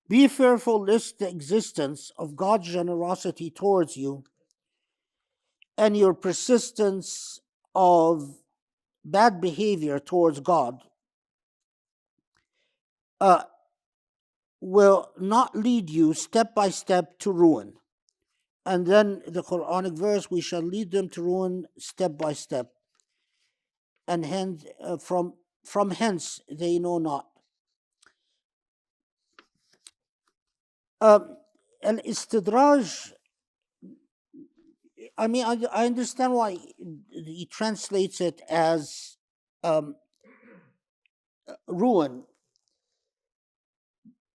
Be fearful lest the existence of God's generosity towards you and your persistence of bad behavior towards God will not lead you step by step to ruin. And then the Quranic verse, we shall lead them to ruin step by step. And hence, from hence they know not. And istidraj, I mean, I understand why he translates it as ruin,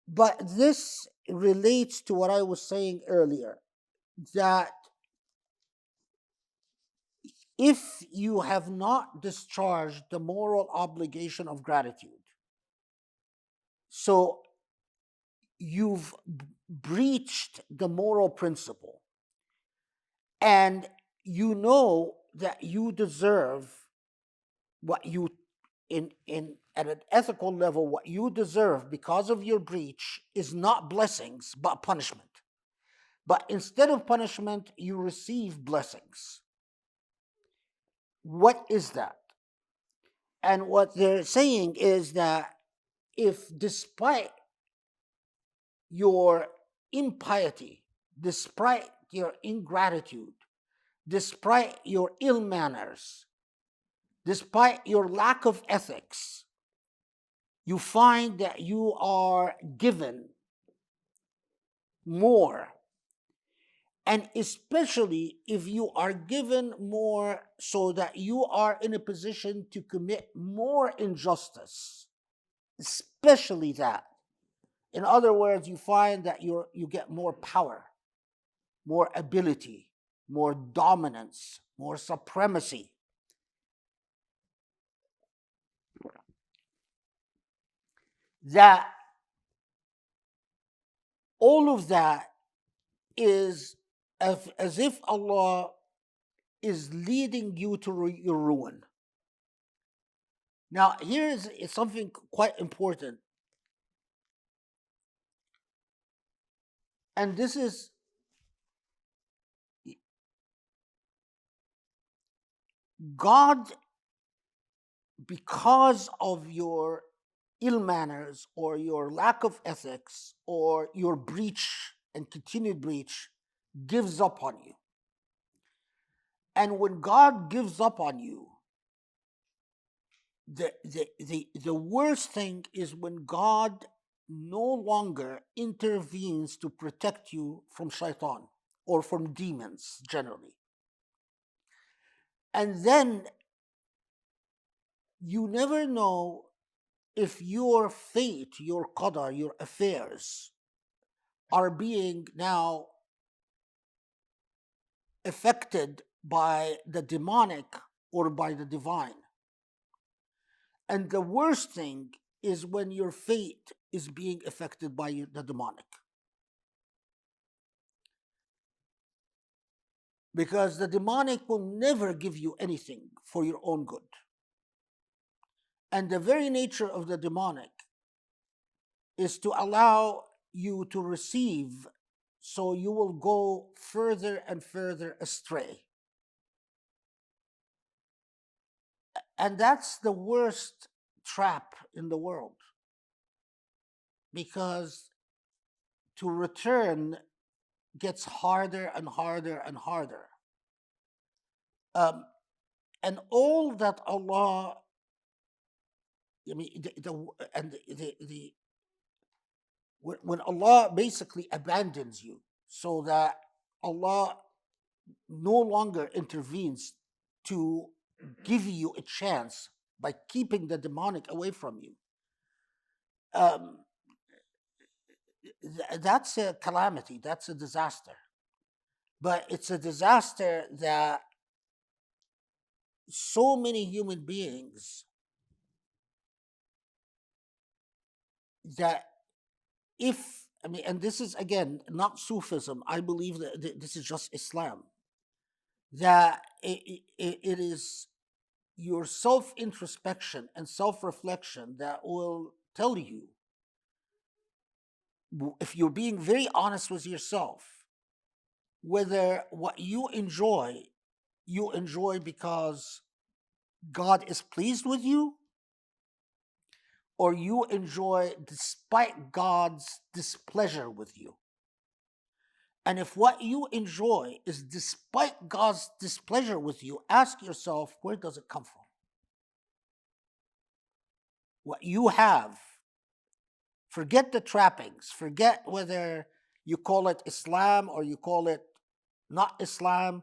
but this relates to what I was saying earlier, that if you have not discharged the moral obligation of gratitude, so you've breached the moral principle, and you know that you deserve what you at an ethical level, what you deserve because of your breach is not blessings but punishment. But instead of punishment, you receive blessings. What is that? And what they're saying is that if, despite your impiety, despite your ingratitude, despite your ill manners, despite your lack of ethics, you find that you are given more. And especially if you are given more so that you are in a position to commit more injustice, especially that. In other words, you find that you get more power, more ability, more dominance, more supremacy. That all of that is as if Allah is leading you to your ruin. Now, here is something quite important. And this is God, because of your ill manners or your lack of ethics or your breach and continued breach, gives up on you. And when God gives up on you, the worst thing is when God no longer intervenes to protect you from shaitan or from demons generally. And then you never know if your fate, your qadar, your affairs are being now affected by the demonic or by the divine. And the worst thing is when your fate is being affected by the demonic. Because the demonic will never give you anything for your own good. And the very nature of the demonic is to allow you to receive, so you will go further and further astray. And that's the worst trap in the world. Because to return gets harder and harder and harder. And all that Allah, I mean, when Allah basically abandons you, so that Allah no longer intervenes to give you a chance by keeping the demonic away from you, that's a calamity, that's a disaster. But it's a disaster that so many human beings, that and this is again not Sufism, I believe that this is just Islam, that it is your self-introspection and self-reflection that will tell you, if you're being very honest with yourself, whether what you enjoy because God is pleased with you, or you enjoy despite God's displeasure with you. And if what you enjoy is despite God's displeasure with you, ask yourself, where does it come from? What you have, forget the trappings, forget whether you call it Islam or you call it not Islam.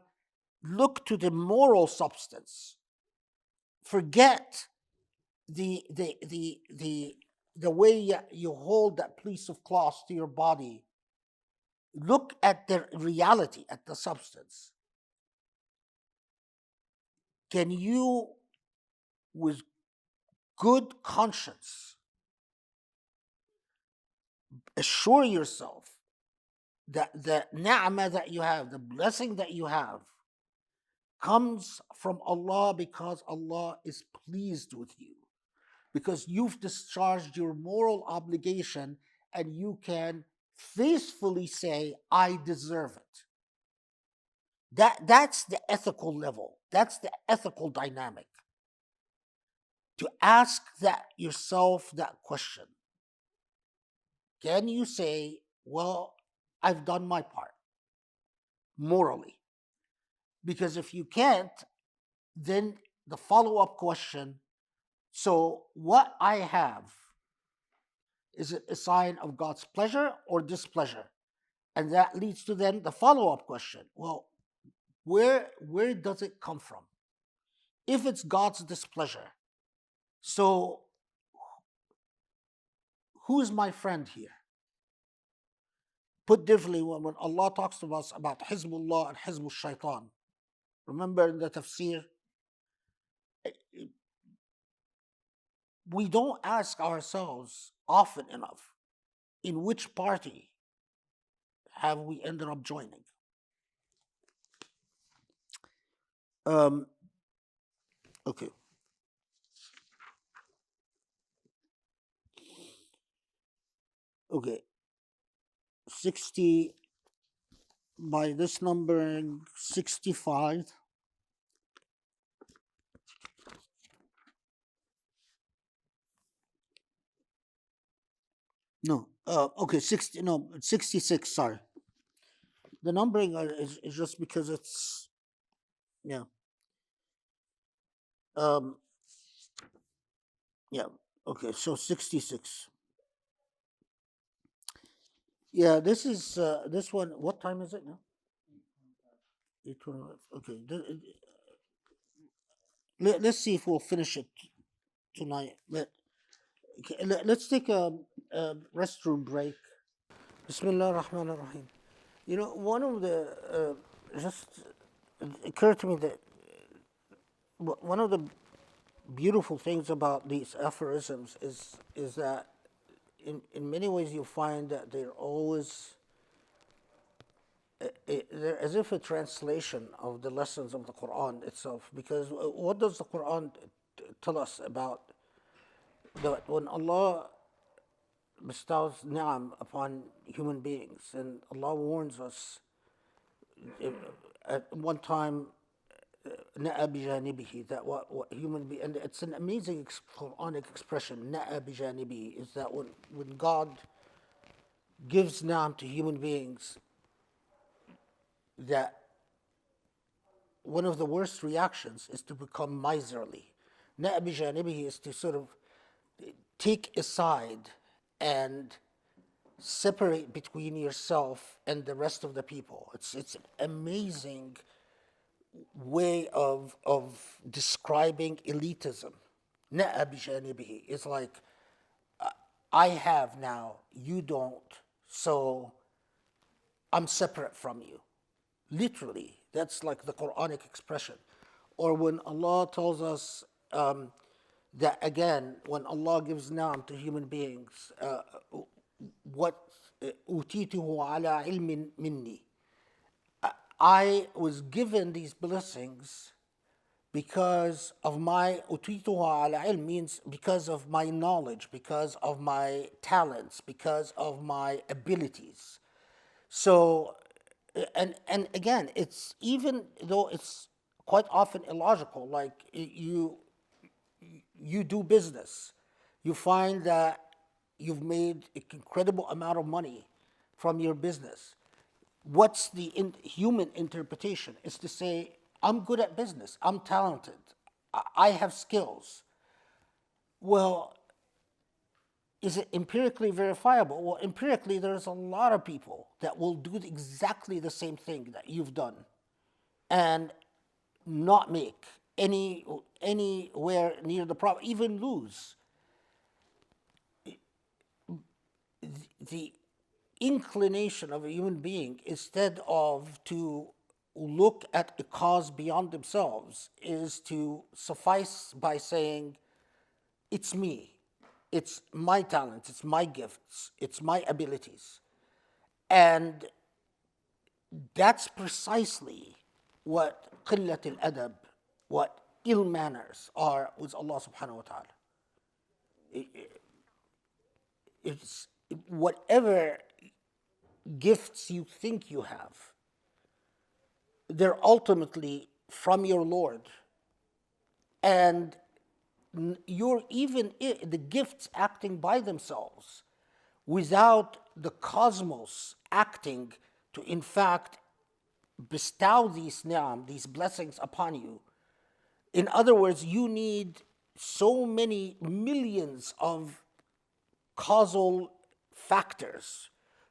Look to the moral substance. Forget the way you hold that piece of cloth to your body. Look at the reality, at the substance. Can you, with good conscience, assure yourself that the ni'mah that you have, the blessing that you have, comes from Allah because Allah is pleased with you? Because you've discharged your moral obligation and you can faithfully say, I deserve it. That's the ethical level. That's the ethical dynamic. To ask yourself that question. Can you say, well, I've done my part morally? Because if you can't, then the follow-up question, so what I have, is it a sign of God's pleasure or displeasure? And that leads to then the follow-up question. Well, where does it come from? If it's God's displeasure, so who's my friend here? Put differently, when Allah talks to us about Hizbullah and Hizbul Shaitan, remember in the tafsir, we don't ask ourselves often enough, in which party have we ended up joining? Okay. Okay. 60, by this numbering, 65. No, okay, 60, no, 66, sorry. The numbering is just because it's, yeah. Yeah, okay, so 66. Yeah, this is, this one, what time is it now? 8:25, okay. Let's see if we'll finish it tonight. Okay, let's take a restroom break. Bismillah ar-Rahman ar-Rahim. You know, one of the, just it occurred to me that one of the beautiful things about these aphorisms is that in many ways you find that they're always, they're as if a translation of the lessons of the Quran itself. Because what does the Quran tell us about that when Allah bestows ni'am upon human beings, and Allah warns us at one time, na'a bijanibihi, that what human being, and it's an amazing Quranic expression, na'a bijanibihi, is that when God gives ni'am to human beings, that one of the worst reactions is to become miserly. Na'a bijanibihi is to sort of take a side and separate between yourself and the rest of the people. It's an amazing way of describing elitism. Na'a bijanibihi. It's like, I have now, you don't, so I'm separate from you. Literally, that's like the Quranic expression. Or when Allah tells us that, again, when Allah gives ni'am to human beings, what utituhu ala ilmin minni, I was given these blessings because of my utituha ala ilm, means because of my knowledge, because of my talents, because of my abilities. So, and again, it's, even though it's quite often illogical, like you do business, you find that you've made an incredible amount of money from your business. What's the human interpretation? Is to say, I'm good at business, I'm talented, I have skills. Well, is it empirically verifiable? Well, empirically, there's a lot of people that will do exactly the same thing that you've done and not make anywhere near the problem, even lose. The inclination of a human being, instead of to look at a cause beyond themselves, is to suffice by saying, it's me, it's my talents, it's my gifts, it's my abilities. And that's precisely what qillat al-adab, what ill manners are with Allah subhanahu wa ta'ala. It's whatever gifts you think you have, they're ultimately from your Lord. And you're even the gifts acting by themselves without the cosmos acting to, in fact, bestow these ni'am, these blessings upon you, In other words, you need so many millions of causal factors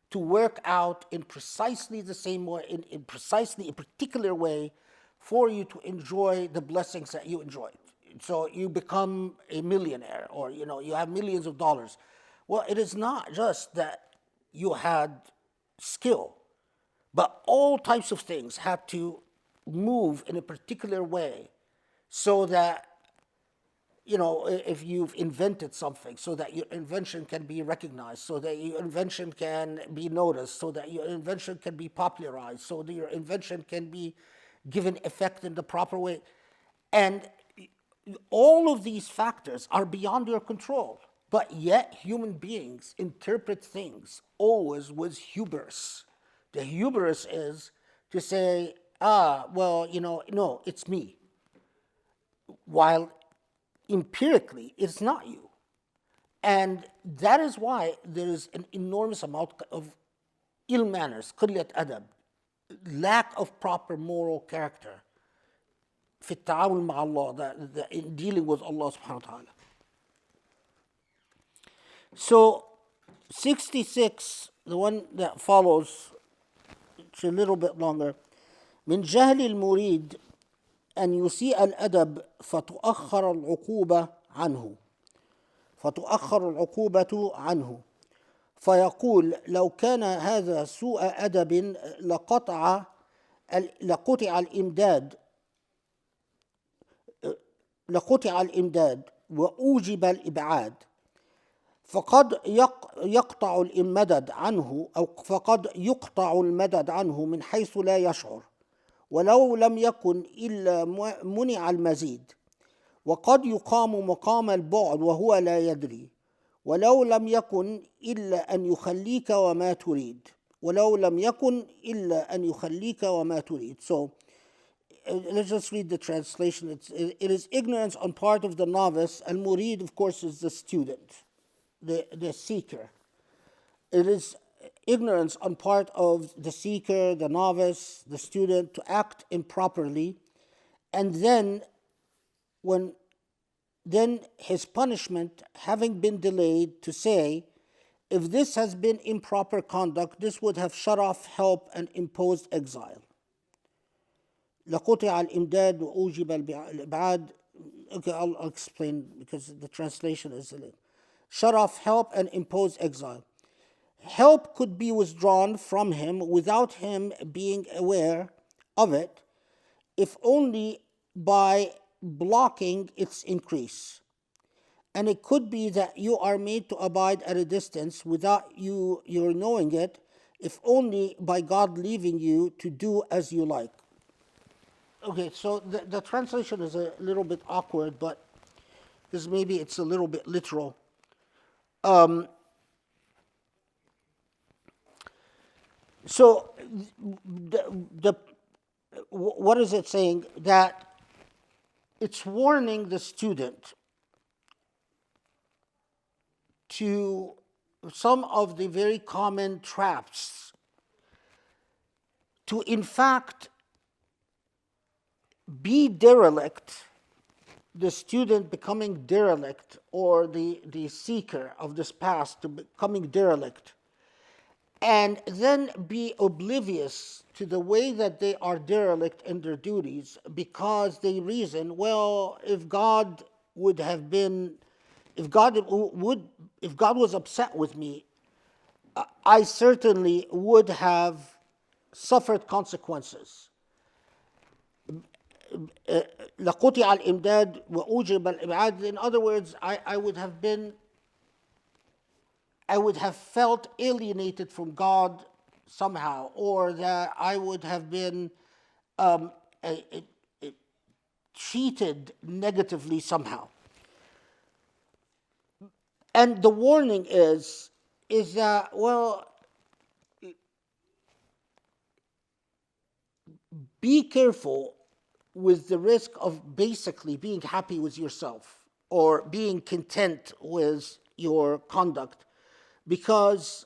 to work out in precisely the same way, in precisely a particular way, for you to enjoy the blessings that you enjoyed. So you become a millionaire, or you have millions of dollars. Well, it is not just that you had skill, but all types of things have to move in a particular way so that, if you've invented something, so that your invention can be recognized, so that your invention can be noticed, so that your invention can be popularized, so that your invention can be given effect in the proper way. And all of these factors are beyond your control. But yet human beings interpret things always with hubris. The hubris is to say, no, it's me. While empirically, it's not you. And that is why there is an enormous amount of ill manners, قلة أدب, lack of proper moral character في التعامل مع Allah, in dealing with Allah subhanahu wa ta'ala. So 66, the one that follows, it's a little bit longer. من جهل المريد أن يسيء الأدب فتؤخر العقوبة عنه فيقول لو كان هذا سوء أدب لقطع الإمداد وأوجب الإبعاد فقد يقطع المدد عنه من حيث لا يشعر ولو لم يكن إلا منع المزيد وقد يقام مقام البعد وهو لا يدري ولو لم يكن إلا أن يخليك وما تريد So let's just read the translation. It is ignorance on part of the novice. Al-Murid, of course, is the student, the seeker. It is ignorance on part of the seeker, the novice, the student, to act improperly, and then his punishment having been delayed, to say, if this has been improper conduct, this would have shut off help and imposed exile. لقطع الإمداد وأوجب الإبعاد. Okay, I'll explain because the translation is a little. Shut off help and impose exile. Help could be withdrawn from him without him being aware of it, if only by blocking its increase. And it could be that you are made to abide at a distance without your knowing it, if only by God leaving you to do as you like. Okay, so the translation is a little bit awkward, but because maybe it's a little bit literal. So what is it saying? That it's warning the student to some of the very common traps, to in fact be derelict, the student becoming derelict, or the seeker of this past to becoming derelict, and then be oblivious to the way that they are derelict in their duties, because they reason, well, if God was upset with me, I certainly would have suffered consequences. لقطع الإمداد وأوجب الإبعاد. In other words, I would have felt alienated from God somehow, or that I would have been treated negatively somehow. And the warning is that, well, be careful with the risk of basically being happy with yourself or being content with your conduct, because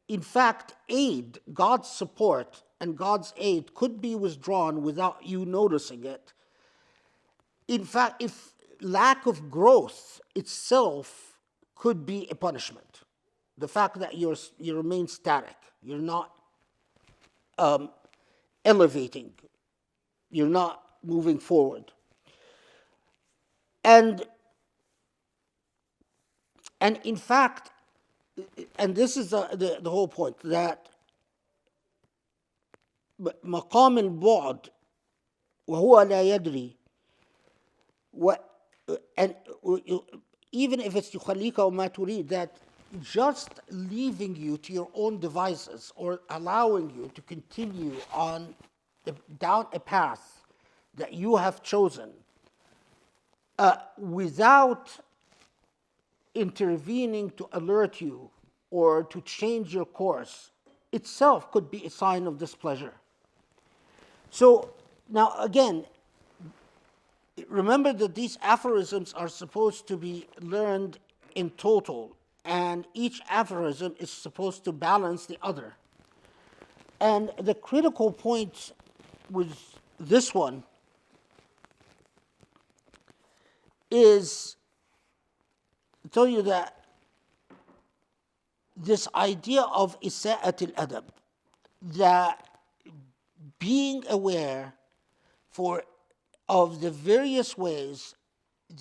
in fact, God's support and God's aid could be withdrawn without you noticing it. In fact, if lack of growth itself could be a punishment, the fact that you remain static, you're not elevating, you're not moving forward. And in fact, and this is the whole point, that مقام البعد وهو لا يدري, and even if it's يخليك وما تريد, that just leaving you to your own devices or allowing you to continue on down a path that you have chosen without intervening to alert you or to change your course itself could be a sign of displeasure. So now again, remember that these aphorisms are supposed to be learned in total, and each aphorism is supposed to balance the other. And the critical point with this one is to tell you that this idea of إساءة الأدب, that being aware of the various ways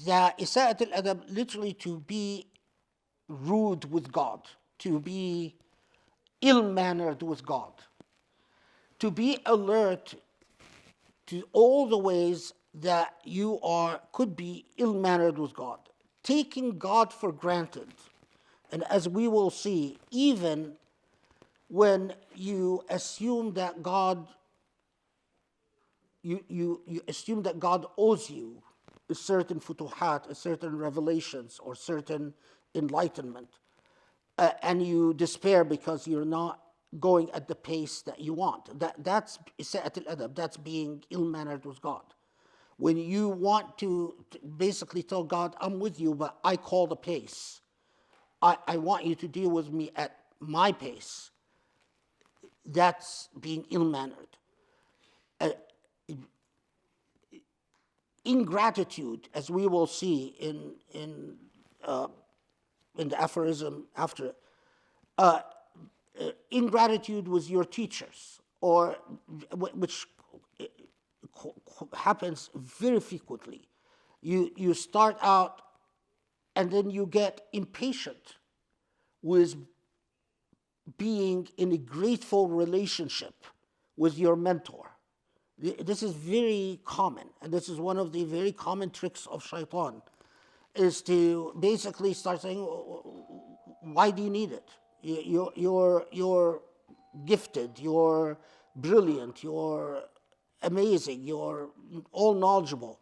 that إساءة الأدب, literally to be rude with God, to be ill-mannered with God, to be alert to all the ways that you could be ill-mannered with God, taking God for granted. And as we will see, even when you assume that God, you assume that God owes you a certain futuhat, a certain revelations, or certain enlightenment, and you despair because you're not going at the pace that you want. That's إساءة الأدب, that's being ill-mannered with God. When you want to basically tell God, I'm with you, but I call the pace. I want you to deal with me at my pace. That's being ill-mannered. Ingratitude, as we will see in the aphorism after, ingratitude with your teachers, or which happens very frequently. You start out and then you get impatient with being in a grateful relationship with your mentor. This is very common, and this is one of the very common tricks of shaitan, is to basically start saying, why do you need it? You're gifted, you're brilliant, you're amazing, you're all knowledgeable.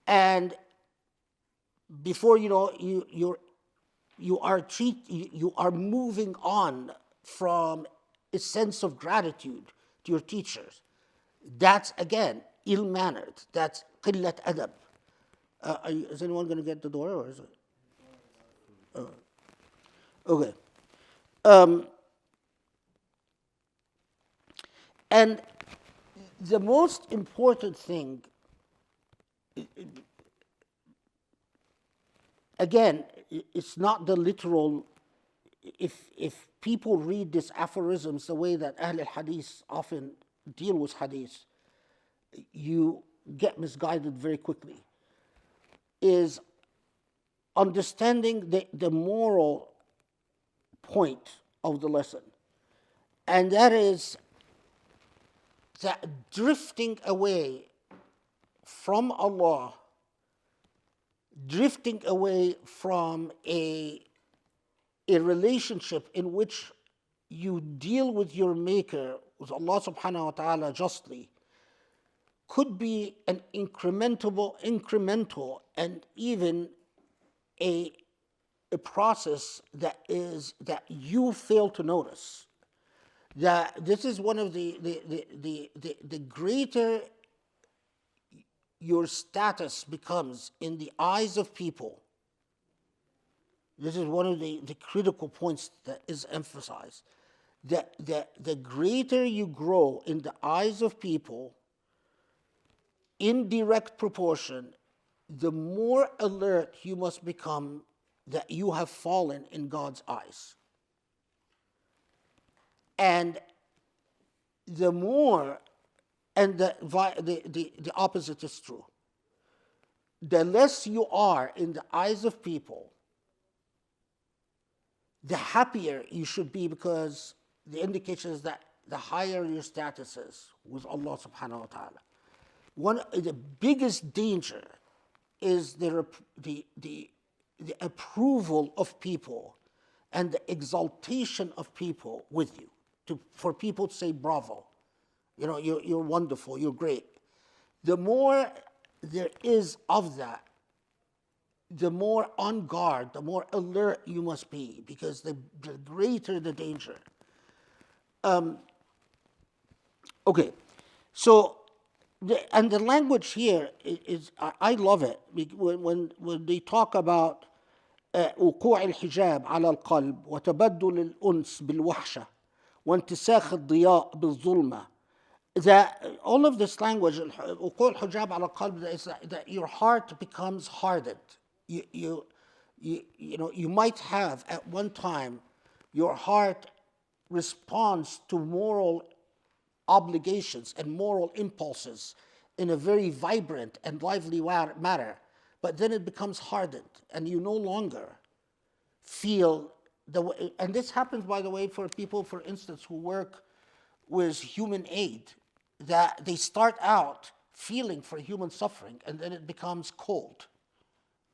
And before you know, you are moving on from a sense of gratitude to your teachers. That's again ill-mannered. That's قلة أدب. Is anyone going to get the door, or is it? Okay. And the most important thing, again, it's not the literal. If people read these aphorisms the way that Ahl al-Hadith often deal with Hadith, you get misguided very quickly. Is understanding the moral point of the lesson, and that is that drifting away from Allah, drifting away from a relationship in which you deal with your maker, with Allah subhanahu wa ta'ala justly, could be an incremental and even a process that you fail to notice. That this is one of the greater your status becomes in the eyes of people. This is one of the critical points that is emphasized. the greater you grow in the eyes of people, in direct proportion, the more alert you must become that you have fallen in God's eyes. And the more, and the opposite is true. The less you are in the eyes of people, the happier you should be, because the indication is that the higher your status is with Allah subhanahu wa ta'ala. One of the biggest danger is the approval of people and the exaltation of people with you. For people to say bravo, you're wonderful, you're great. The more there is of that, the more on guard, the more alert you must be, because the greater the danger. Okay, so the language here is I love it when they talk about وقوع الحجاب على القلب وتبدل الأنس بالوحشة وانتساخ الضياء بالظلمة. That all of this language, وقوع الحجاب على القلب, is that your heart becomes hardened. You might have at one time your heart responds to moral obligations and moral impulses in a very vibrant and lively manner, but then it becomes hardened and you no longer feel the way. And this happens, by the way, for people, for instance, who work with human aid, that they start out feeling for human suffering and then it becomes cold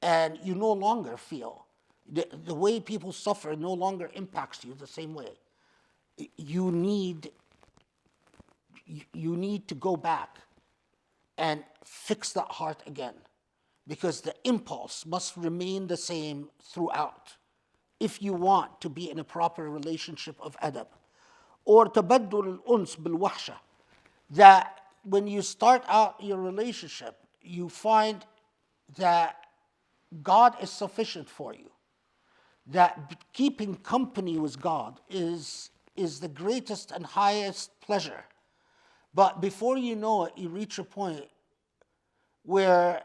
and you no longer feel. The way people suffer no longer impacts you the same way. You need to go back and fix that heart again, because the impulse must remain the same throughout if you want to be in a proper relationship of adab. Or تبدل الأنس بالوحشة, that when you start out your relationship, you find that God is sufficient for you, that keeping company with God is the greatest and highest pleasure. But before you know it, you reach a point where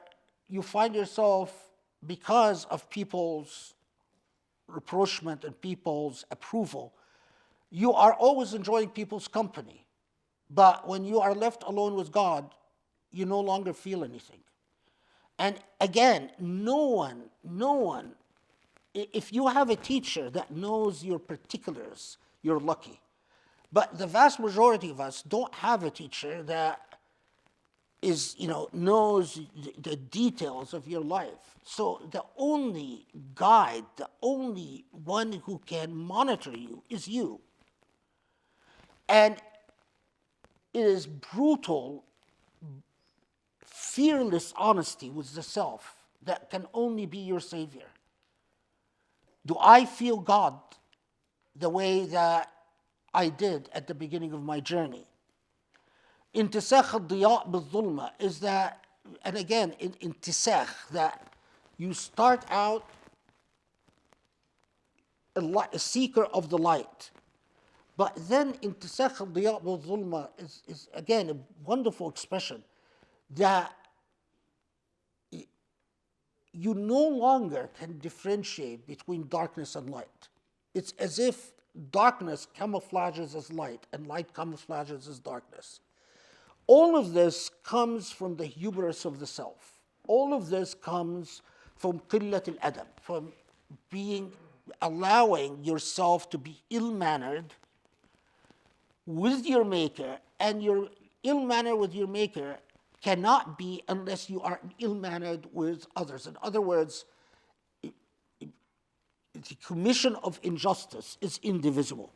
you find yourself, because of people's rapprochement and people's approval, you are always enjoying people's company. But when you are left alone with God, you no longer feel anything. And again, no one, if you have a teacher that knows your particulars, you're lucky. But the vast majority of us don't have a teacher that knows the details of your life. So the only guide, the only one who can monitor you is you. And it is brutal, fearless honesty with the self that can only be your savior. Do I feel God the way that I did at the beginning of my journey? انتساخ الضياء بالظلمة is that, and again, انتساخ, that you start out a seeker of the light. But then انتساخ الضياء بالظلمة is again a wonderful expression, that you no longer can differentiate between darkness and light. It's as if darkness camouflages as light and light camouflages as darkness. All of this comes from the hubris of the self. All of this comes from qillat al-adab, from allowing yourself to be ill-mannered with your maker, and your ill-manner with your maker cannot be unless you are ill-mannered with others. In other words, the commission of injustice is indivisible.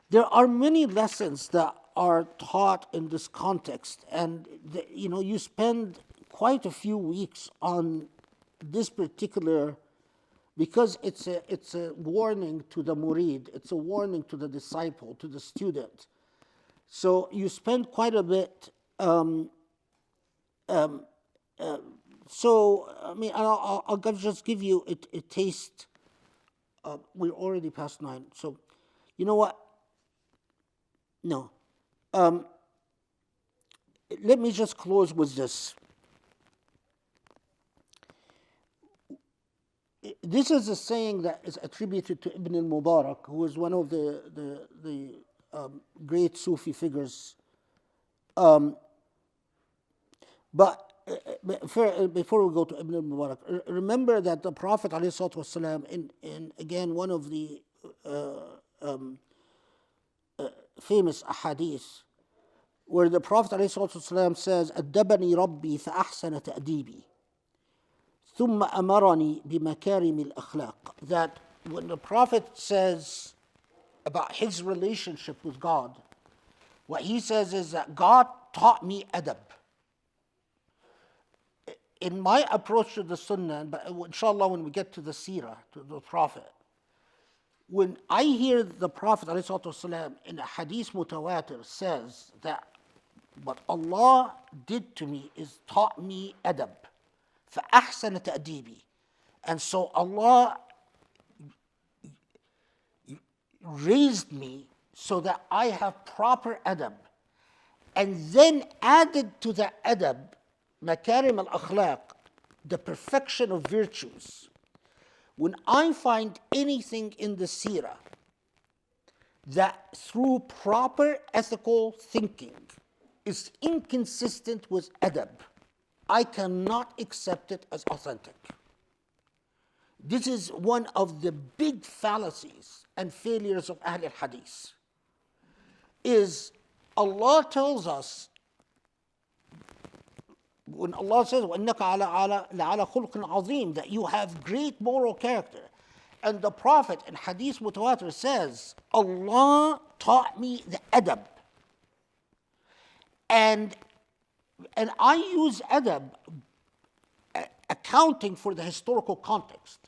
There are many lessons that are taught in this context, and you spend quite a few weeks on this particular, because it's a warning to the murid, it's a warning to the disciple, to the student. So you spend quite a bit. So I mean, I'll just give you a taste we're already past 9. So, you know what? No. Let me just close with this. This is a saying that is attributed to Ibn al-Mubarak, who was one of the great Sufi figures. But before we go to Ibn al-Mubarak, remember that the Prophet ﷺ, in again one of the famous ahadith, where the Prophet ﷺ says, أَدَّبَنِي رَبِّي فَأَحْسَنَ تَأْدِيبِي ثُمَّ أَمَرَنِي بِمَكَارِمِ الْأَخْلَاقِ. That when the Prophet says about his relationship with God, what he says is that God taught me adab. In my approach to the Sunnah, but inshallah when we get to the seerah, to the Prophet, when I hear the Prophet ﷺ in a hadith mutawatir says that what Allah did to me is taught me adab, فَأَحْسَنَ تَأْدِيبِي. And so Allah raised me so that I have proper adab, and then added to the adab makarim al-akhlaq, the perfection of virtues. When I find anything in the seerah that through proper ethical thinking is inconsistent with adab, I cannot accept it as authentic. This is one of the big fallacies and failures of Ahl al-Hadith. Is Allah tells us, when Allah says, وَإِنَّكَ لَعَلَى خُلْقٍ عَظِيمٍ, that you have great moral character. And the Prophet in Hadith Mutawatir says, Allah taught me the adab. And I use adab accounting for the historical context.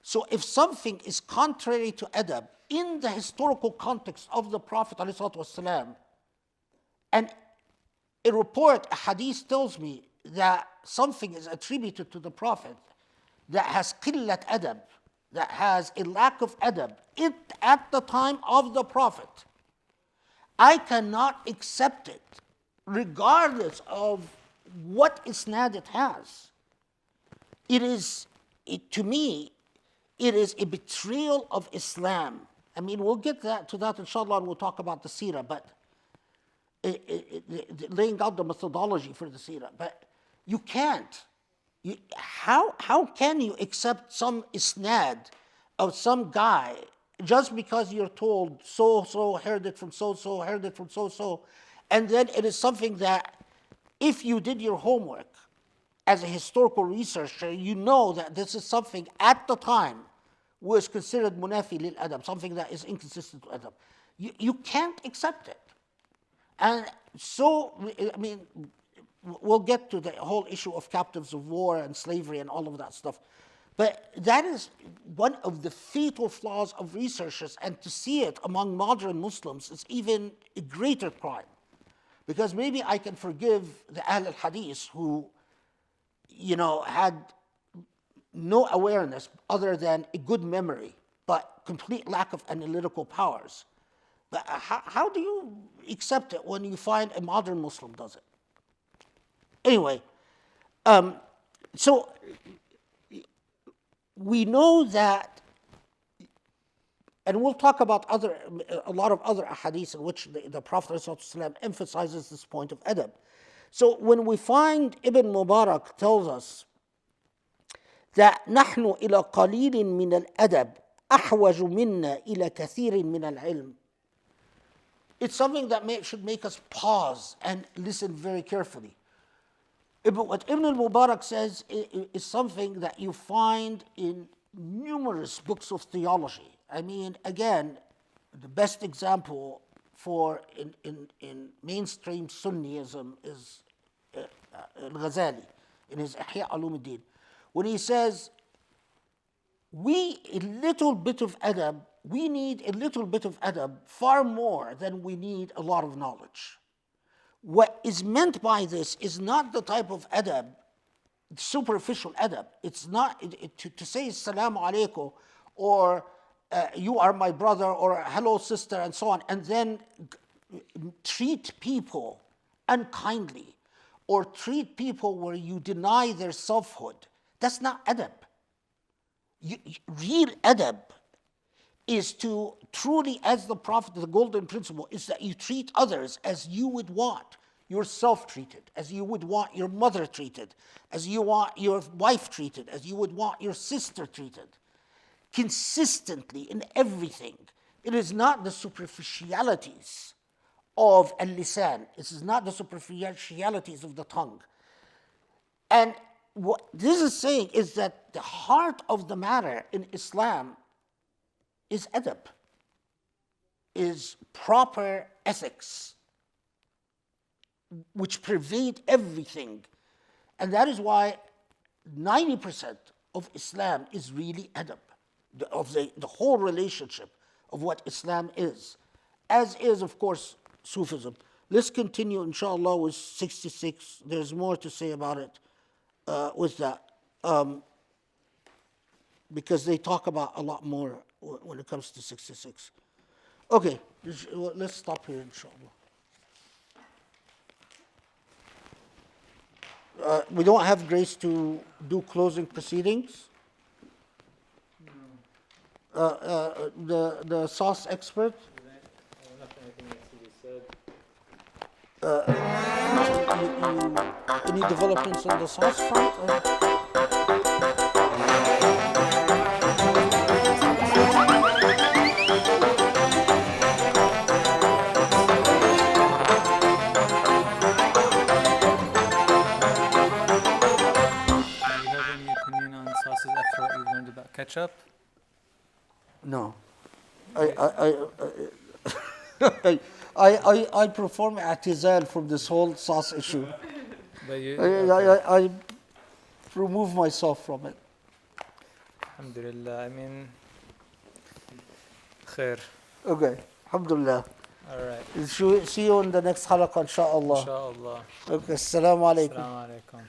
So if something is contrary to adab in the historical context of the Prophet ﷺ, and a report, a hadith tells me that something is attributed to the Prophet that has qillat adab, that has a lack of adab at the time of the Prophet, I cannot accept it regardless of what isnad it has. To me, it is a betrayal of Islam. I mean, we'll get to that inshallah, and we'll talk about the seerah, but laying out the methodology for the seerah. But you can't. How can you accept some isnad of some guy just because you're told so heard it from so heard it from so, and then it is something that if you did your homework as a historical researcher, you know that this is something at the time was considered munafi lil adab, something that is inconsistent with adab. You can't accept it. And so, I mean, we'll get to the whole issue of captives of war and slavery and all of that stuff. But that is one of the fatal flaws of researchers, and to see it among modern Muslims is even a greater crime. Because maybe I can forgive the Ahl al-Hadith who, had no awareness other than a good memory, but complete lack of analytical powers. But how do you accept it when you find a modern Muslim does it? Anyway, so we know that, and we'll talk about a lot of other ahadith in which the Prophet ﷺ emphasizes this point of adab. So when we find Ibn Mubarak tells us that نحن إلى قليل من الأدب أحوج منا إلى كثير من العلم, it's something that should make us pause and listen very carefully. What Ibn al-Mubarak says is something that you find in numerous books of theology. I mean, again, the best example for in mainstream Sunnism is al-Ghazali in his Ihya Ulumuddin, when he says, we need a little bit of adab far more than we need a lot of knowledge. What is meant by this is not the type of adab, superficial adab. It's not to say Assalamu alaikum or you are my brother, or hello sister, and so on, and then treat people unkindly or treat people where you deny their selfhood, that's not adab. Real adab is to truly, as the Prophet, the golden principle is that you treat others as you would want yourself treated, as you would want your mother treated, as you want your wife treated, as you would want your sister treated. Consistently in everything. It is not the superficialities of al-lisan. It is not the superficialities of the tongue. And what this is saying is that the heart of the matter in Islam is adab, is proper ethics, which pervade everything. And that is why 90% of Islam is really adab, of the whole relationship of what Islam is, as is, of course, Sufism. Let's continue, inshallah, with 66. There's more to say about it with that, because they talk about a lot more when it comes to 66. Okay, let's stop here, inshallah. We don't have grace to do closing proceedings. The sauce expert. Any developments on the sauce front? After what you've learned about ketchup? No. I perform i'tizal from this whole sauce issue. But I remove myself from it. Alhamdulillah, I mean, khair. Okay, alhamdulillah. All right. See you in the next halaqah, inshallah. Inshallah. Okay, assalamu alaikum. Assalamu alaikum.